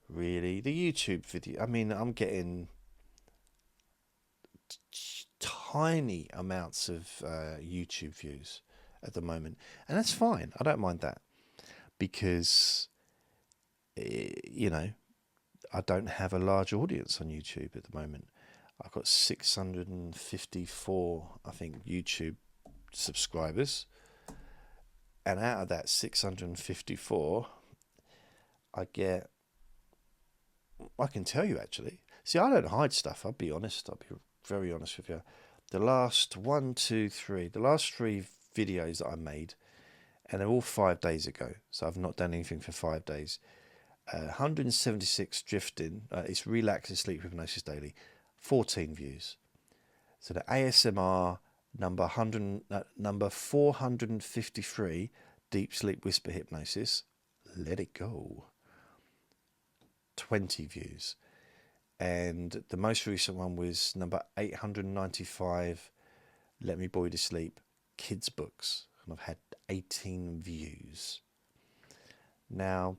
really. The YouTube video, I mean, I'm getting tiny amounts of YouTube views at the moment, and that's fine. I don't mind that because I don't have a large audience on YouTube at the moment. I've got 654, I think, YouTube subscribers. And out of that 654, I can tell you actually. See, I don't hide stuff. I'll be honest. I'll be very honest with you. The last 3 videos that I made and they're all 5 days ago. So I've not done anything for 5 days. 176 drifting. It's relaxing sleep hypnosis daily. 14 views. So the ASMR number 453 deep sleep whisper hypnosis. Let it go. 20 views. And the most recent one was number 895, Let Me Bore You to Sleep, kids books. And I've had 18 views. Now,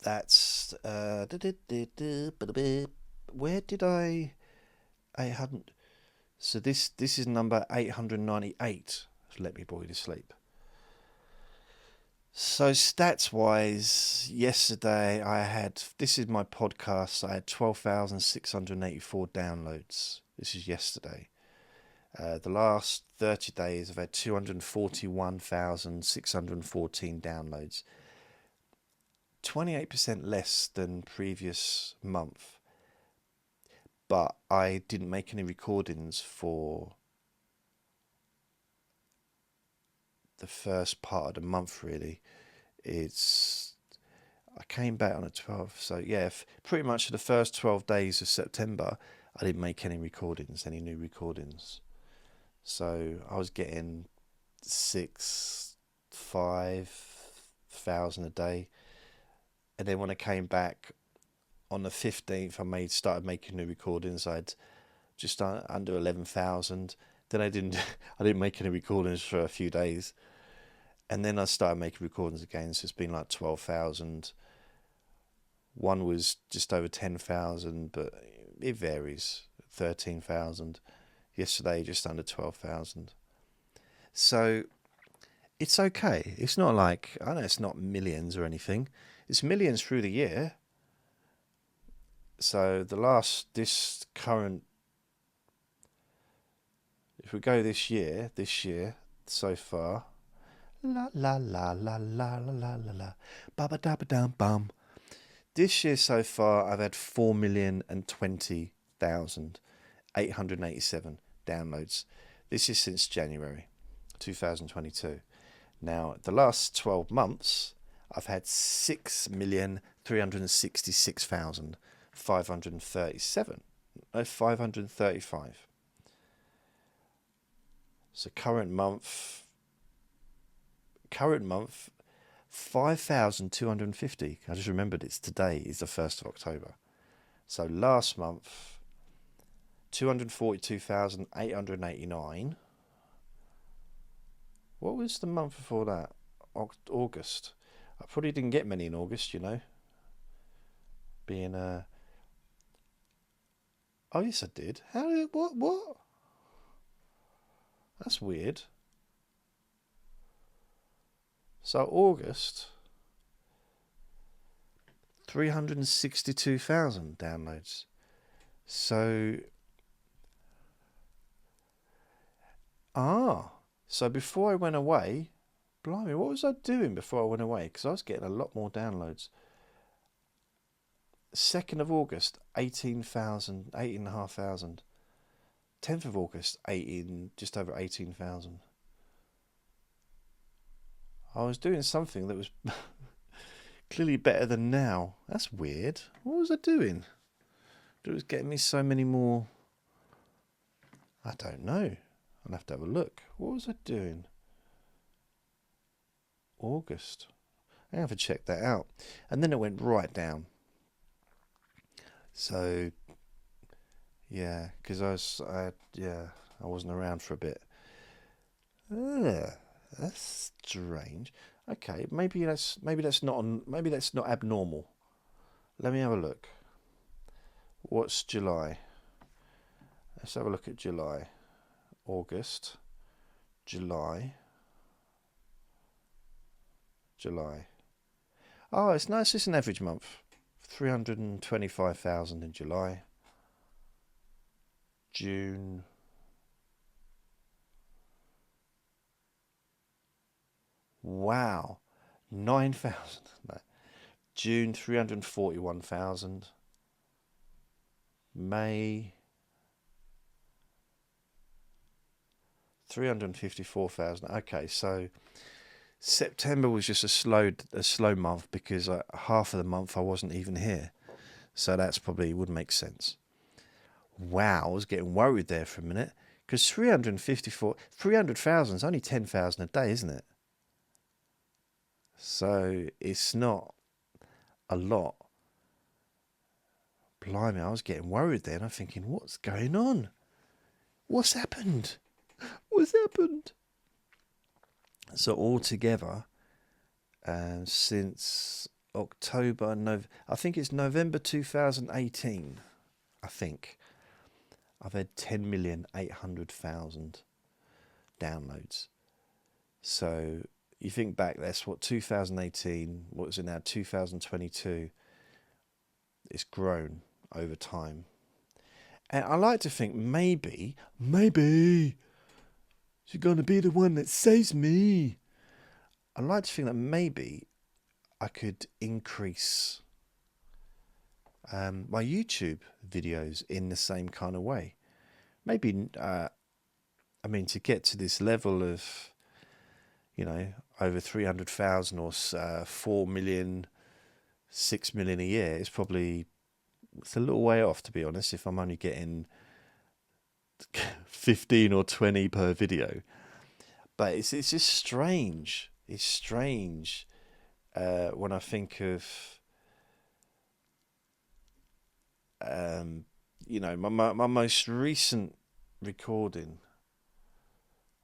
that's where did I hadn't. So this is number 898, Let Me Bore You to Sleep. So stats wise, yesterday this is my podcast, I had 12,684 downloads. This is yesterday. The last 30 days I've had 241,614 downloads. 28% less than previous month. But I didn't make any recordings for the first part of the month, really. I came back on the 12th, so yeah, pretty much for the first 12 days of September, I didn't make any new recordings. So I was getting 5,000 a day. And then when I came back on the 15th, I started making new recordings. I had just under 11,000. Then I didn't make any recordings for a few days. And then I started making recordings again, so it's been like 12,000. One was just over 10,000, but it varies. 13,000. Yesterday, just under 12,000. So it's okay. It's not like, I know it's not millions or anything. It's millions through the year. So if we go this year so far, la la la la la la la la la, ba ba da ba dum bum. This year so far, I've had 4,020,887 downloads. This is since January 2022. Now, the last 12 months, I've had 535. So current month 5,250. I just remembered today is the 1st of October. So last month, 242,889. What was the month before that? August. I probably didn't get many in August, Being oh yes, I did. What? That's weird. So August, 362,000 downloads. So before I went away, blimey, what was I doing before I went away? Because I was getting a lot more downloads. 2nd of August, 18,500. 10th of August, just over 18,000. I was doing something that was clearly better than now. That's weird. What was I doing? It was getting me so many more. I don't know. I'll have to have a look. What was I doing? August. I have to check that out. And then it went right down. So, yeah, because I wasn't around for a bit. That's strange. Okay, maybe that's not abnormal. Let me have a look. What's July? Let's have a look at July. August, July. Oh, it's nice. It's an average month. 325,000 in July. June. Wow. 9,000. No. June, 341,000. May. 354,000. Okay, so September was just a slow month because half of the month I wasn't even here. So that's probably would make sense. Wow, I was getting worried there for a minute because 300,000 is only 10,000 a day, isn't it? So it's not a lot. Blimey, I was getting worried then. I'm thinking, what's going on? What's happened? What's happened? So altogether, since October, I think it's November 2018, I think, I've had 10,800,000 downloads. So you think back, that's what, 2018, what is it now, 2022, it's grown over time. And I like to think maybe she's going to be the one that saves me. I like to think that maybe I could increase my YouTube videos in the same kind of way. Maybe, to get to this level of, over 300,000 or 4 million, 6 million a year, it's a little way off, to be honest, if I'm only getting 15 or 20 per video. But it's just strange. It's strange when I think of, my most recent recording.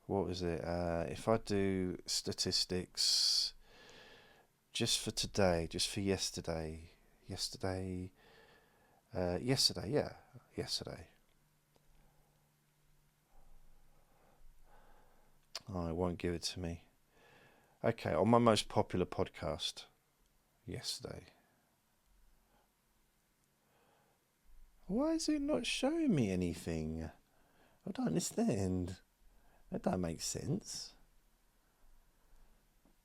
What was it? If I do statistics just for today, just for yesterday. Oh, it won't give it to me. Okay, on my most popular podcast yesterday. Why is it not showing me anything? I don't understand. That don't make sense.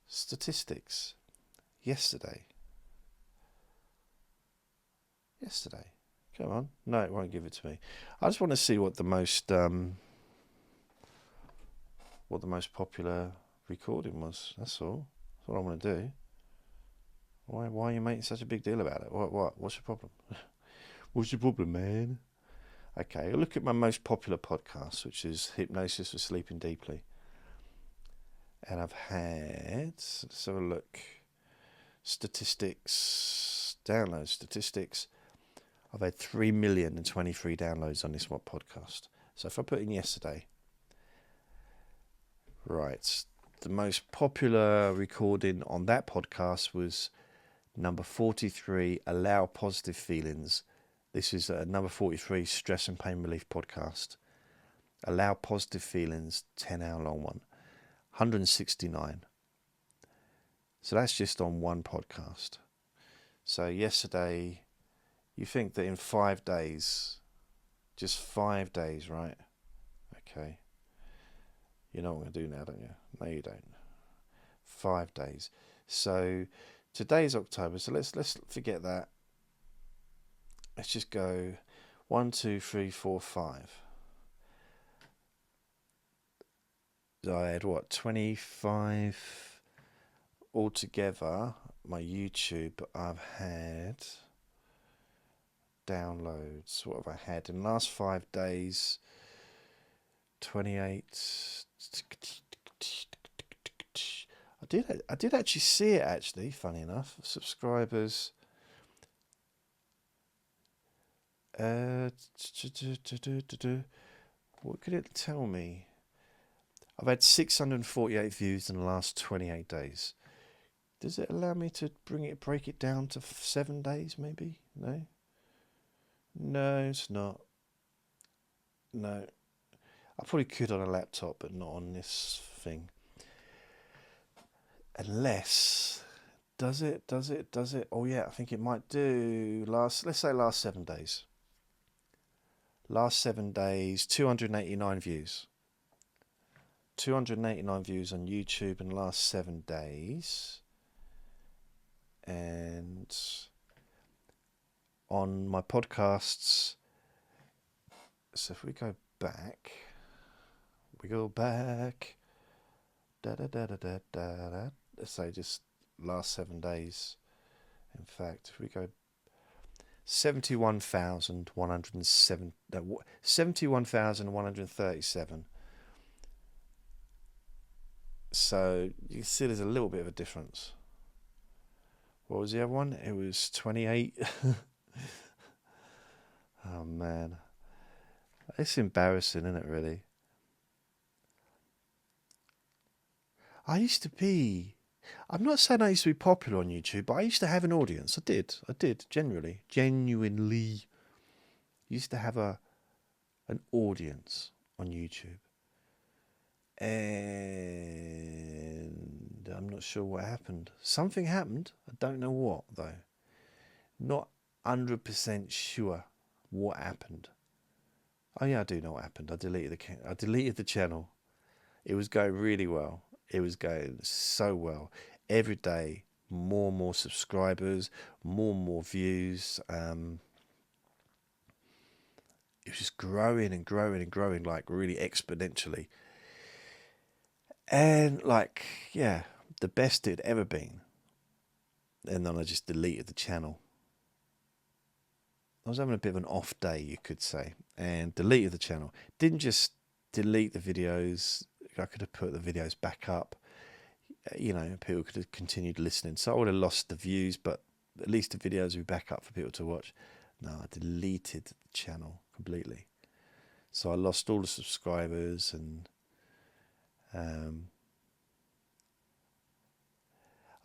Statistics. Yesterday. Come on. No, it won't give it to me. I just want to see what the most popular recording was. That's all. That's what I want to do. Why are you making such a big deal about it? What's your problem? What's your problem, man? Okay, I'll look at my most popular podcast, which is Hypnosis for Sleeping Deeply. And I've had, let's have a look, statistics, download statistics. I've had 3,023,000 downloads on this one podcast. So if I put in yesterday, right, the most popular recording on that podcast was number 43, Allow Positive Feelings. This is number 43, Stress and Pain Relief podcast. Allow Positive Feelings, 10-hour long one. 169. So that's just on one podcast. So yesterday, you think that in 5 days, just 5 days, right? Okay. You know what I'm going to do now, don't you? No, you don't. 5 days. So today's October, so let's forget that. Let's just go 1, 2, 3, 4, 5. So I had 25 altogether. My YouTube, I've had downloads. What have I had in the last 5 days? 28. I did actually see it. Actually, funny enough, subscribers. What could it tell me? I've had 648 views in the last 28 days. Does it allow me to break it down to 7 days, maybe? No? No, it's not. No. I probably could on a laptop, but not on this thing. Unless, does it? Oh yeah, I think it might do let's say last 7 days. Last 7 days, 289 views. 289 views on YouTube in the last 7 days. And on my podcasts, so if we go back, We go back. Da da da da da da da. Let's say just last 7 days. In fact, if we go 71,107, 71,137. So you can see there's a little bit of a difference. What was the other one? It was 28. Oh man, it's embarrassing, isn't it? Really. I used to be. I'm not saying I used to be popular on YouTube, but I used to have an audience. I did, genuinely. Used to have an audience on YouTube. And I'm not sure what happened. Something happened. I don't know what, though. Not 100% sure what happened. Oh, yeah, I do know what happened. I deleted the channel. It was going really well. It was going so well. Every day, more and more subscribers, more and more views. It was just growing and growing and growing, like really exponentially. And like, yeah, the best it had ever been. And then I just deleted the channel. I was having a bit of an off day, you could say, and deleted the channel. Didn't just delete the videos. I could have put the videos back up. You know, people could have continued listening. So I would have lost the views, but at least the videos would be back up for people to watch. No, I deleted the channel completely. So I lost all the subscribers, and I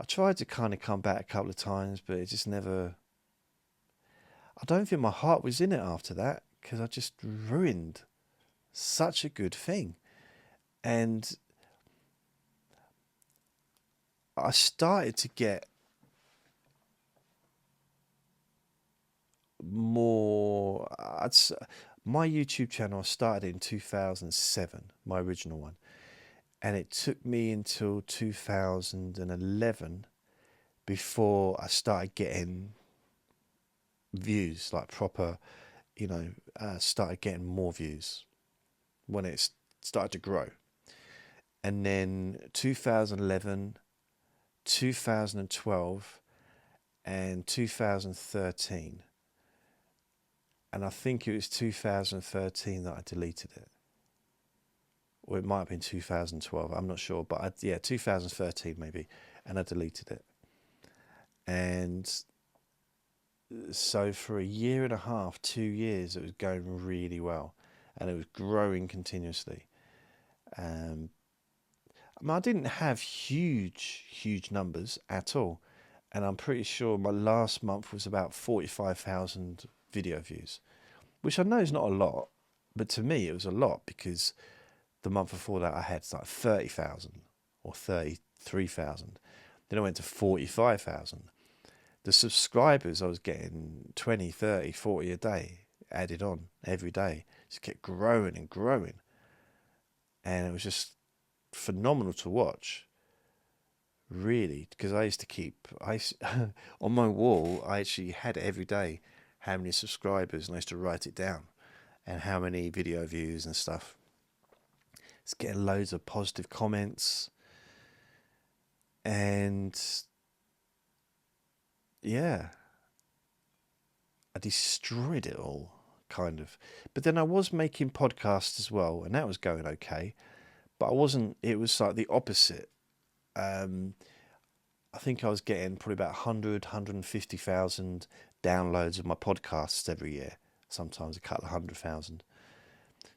tried to kind of come back a couple of times, but it just never. I don't think my heart was in it after that, because I just ruined such a good thing. And I started to get more. My YouTube channel started in 2007, my original one. And it took me until 2011 before I started getting views, like proper, started getting more views when it started to grow. And then 2011, 2012, and 2013. And I think it was 2013 that I deleted it. Or it might have been 2012, I'm not sure. But 2013 maybe. And I deleted it. And so for a year and a half, 2 years, it was going really well. And it was growing continuously. I didn't have huge numbers at all. And I'm pretty sure my last month was about 45,000 video views. Which I know is not a lot. But to me, it was a lot, because the month before that I had like 30,000 or 33,000. Then I went to 45,000. The subscribers, I was getting 20, 30, 40 a day added on every day. Just kept growing and growing. And it was just phenomenal to watch. Really, because I used to keep, on my wall, I actually had every day how many subscribers, and I used to write it down, and how many video views and stuff. It's getting loads of positive comments, and yeah, I destroyed it all, kind of. But then I was making podcasts as well, and that was going okay. But I wasn't. It was like the opposite. I think I was getting probably about 150,000 downloads of my podcasts every year. Sometimes a couple of 100,000.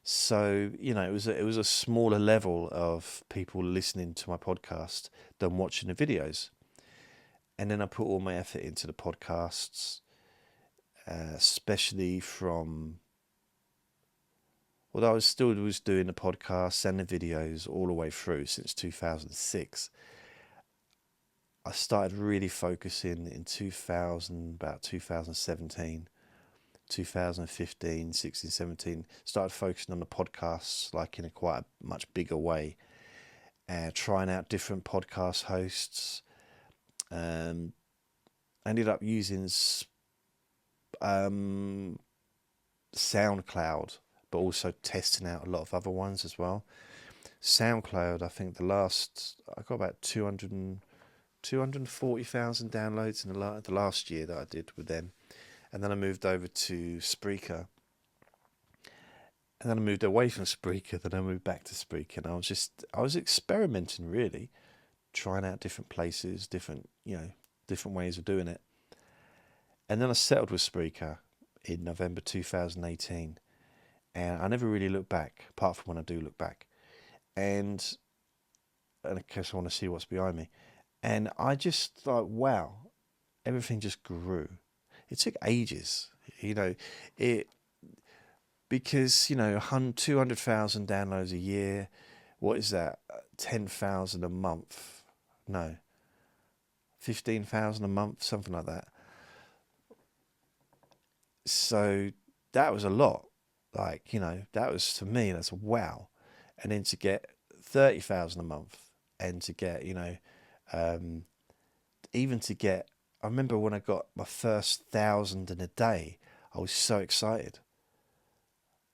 So, it was a smaller level of people listening to my podcast than watching the videos. And then I put all my effort into the podcasts, especially from. Although I was doing the podcasts and the videos all the way through since 2006. I started really focusing in about 2017, 2015, 16, 17. Started focusing on the podcasts like in a quite a much bigger way. Trying out different podcast hosts. Ended up using SoundCloud, but also testing out a lot of other ones as well. SoundCloud, I think I got about 240,000 downloads in the last year that I did with them. And then I moved over to Spreaker. And then I moved away from Spreaker, then I moved back to Spreaker. And I was experimenting really, trying out different places, different ways of doing it. And then I settled with Spreaker in November 2018. And I never really looked back, apart from when I do look back. And of course I want to see what's behind me. And I just thought, wow, everything just grew. It took ages, because 200,000 downloads a year. What is that? 10,000 a month? No, 15,000 a month, something like that. So that was a lot. That was, to me, that's wow. And then to get 30,000 a month, and to get even to get. I remember when I got my first 1,000 in a day, I was so excited.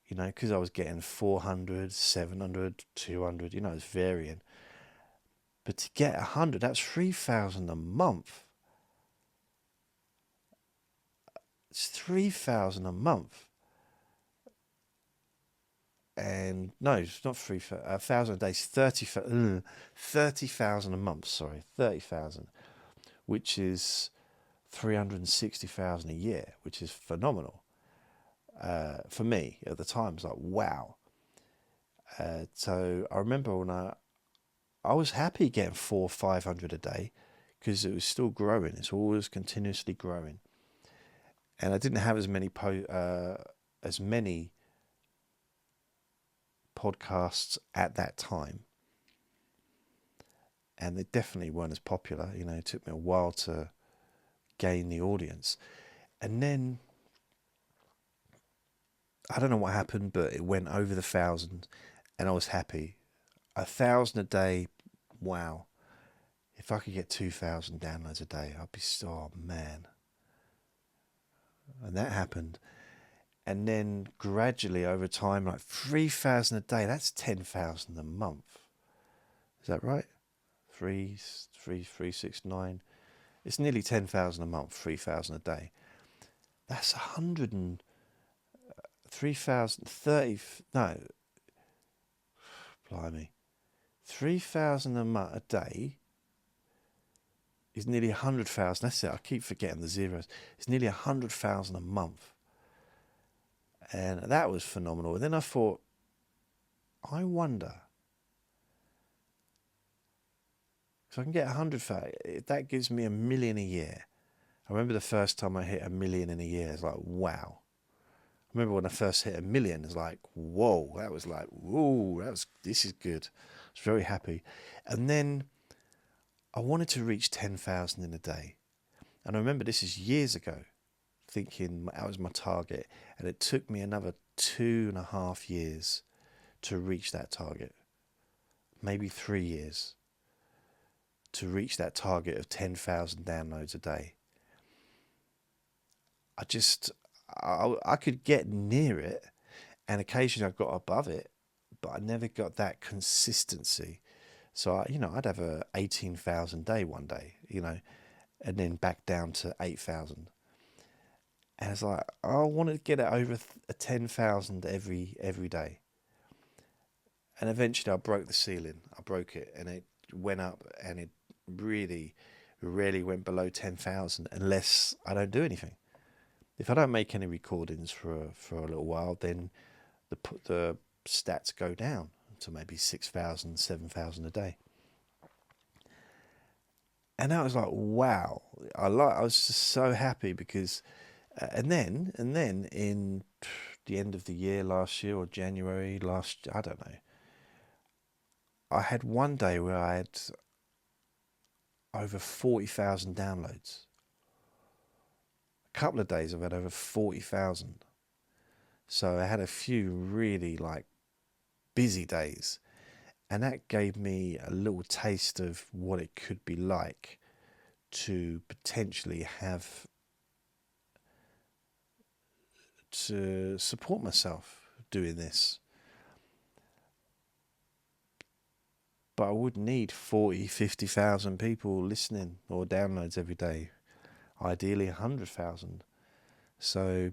Because I was getting 400, 700, 200, it's varying. But to get 100, that's 3,000 a month. It's 3,000 a month. And no, it's not 1,000 a day, it's 30,000 a month, sorry, 30,000, which is 360,000 a year, which is phenomenal. For me at the time, it's like, wow. So I remember when I was happy getting 400 or 500 a day, because it was still growing. It's always continuously growing. And I didn't have as many podcasts at that time. And they definitely weren't as popular. It took me a while to gain the audience. And then I don't know what happened, but it went over the 1,000, and I was happy. 1,000 a day, wow. If I could get 2,000 downloads a day, I'd be oh man. And that happened. And then gradually over time, like 3,000 a day, that's 10,000 a month. Is that right? 3,6,9. It's nearly 10,000 a month, 3,000 a day. That's 100 and 3,030, no, blimey, 3,000 a day is nearly 100,000. That's it. I keep forgetting the zeros. It's nearly 100,000 a month, and that was phenomenal. And then I thought, I wonder, if I can get 100,000, that gives me 1 million a year. I remember the first time I hit 1 million in a year. It's like, wow. I remember when I first hit 1 million, it's like, whoa, that was like, whoa, this is good. I was very happy. And then I wanted to reach 10,000 in a day. And I remember this is years ago, thinking that was my target. And it took me another 2.5 years to reach that target. Maybe 3 years to reach that target of 10,000 downloads a day. I could get near it, and occasionally I got above it, but I never got that consistency. So I'd have a 18,000 day one day, and then back down to 8,000. And it's like, I wanted to get it over 10,000 every day. And eventually I broke the ceiling. I broke it, and it went up, and it really rarely went below 10,000 unless I don't do anything. If I don't make any recordings for a little while, then the stats go down to maybe 6,000, 7,000 a day. And I was like, wow! I was just so happy because, and then in the end of the year last year, or January last, I don't know. I had one day where I had over 40,000 downloads. Couple of days I've had over 40,000. So I had a few really busy days, and that gave me a little taste of what it could be like to potentially have to support myself doing this. But I would need 40, 50,000 people listening or downloads every day. Ideally 100,000. So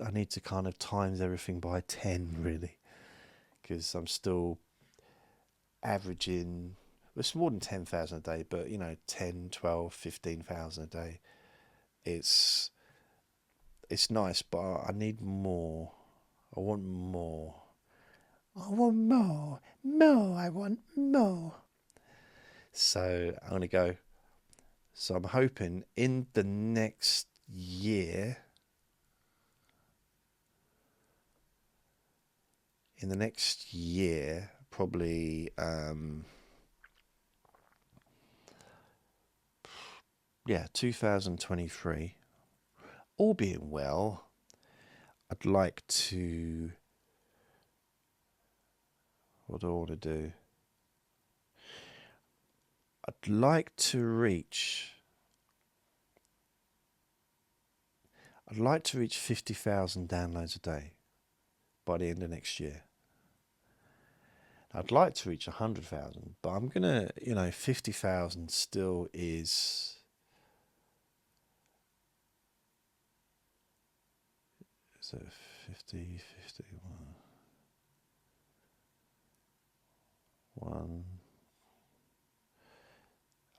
I need to kind of times everything by 10 really. Because I'm still averaging, it's more than 10,000 a day, but 10, 12, 15,000 a day. It's nice, but I need more. I want more. I want more. More, I want more. So I'm going to go. So I'm hoping in the next year, probably, 2023, all being well, I'd like to, what do I want to do? I'd like to reach 50,000 downloads a day by the end of next year. I'd like to reach 100,000, but I'm gonna, 50,000 still is. So 50, 1.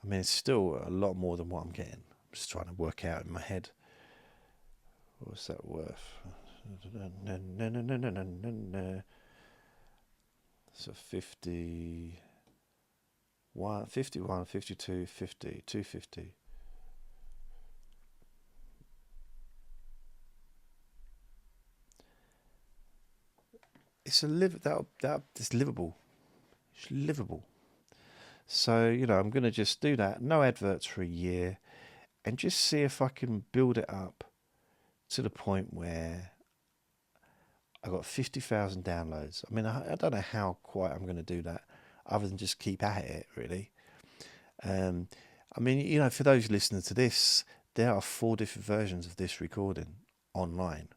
I mean, it's still a lot more than what I'm getting. I'm just trying to work out in my head. What's that worth? No. So 51, 52, 50, 250. It's it's livable. It's livable. So, I'm going to just do that. No adverts for a year and just see if I can build it up to the point where I got 50,000 downloads. I mean, I don't know how quite I'm going to do that other than just keep at it, really. I mean, for those listening to this, there are 4 different versions of this recording online.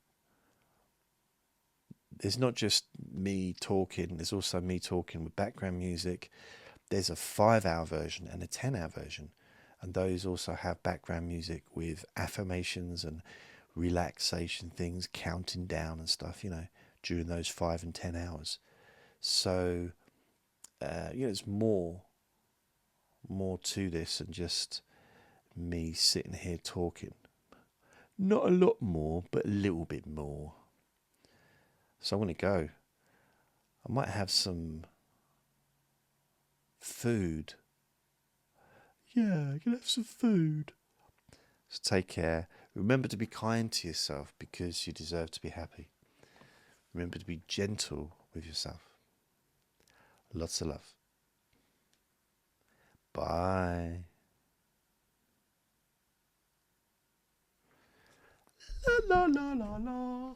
There's not just me talking, there's also me talking with background music. There's a 5-hour version and a 10-hour version. And those also have background music with affirmations and relaxation things, counting down and stuff, during those 5 and 10 hours. So, it's more to this than just me sitting here talking. Not a lot more, but a little bit more. So I'm going to go. I might have some food. Yeah, I'm going to have some food. So take care. Remember to be kind to yourself because you deserve to be happy. Remember to be gentle with yourself. Lots of love. Bye. La la la la la.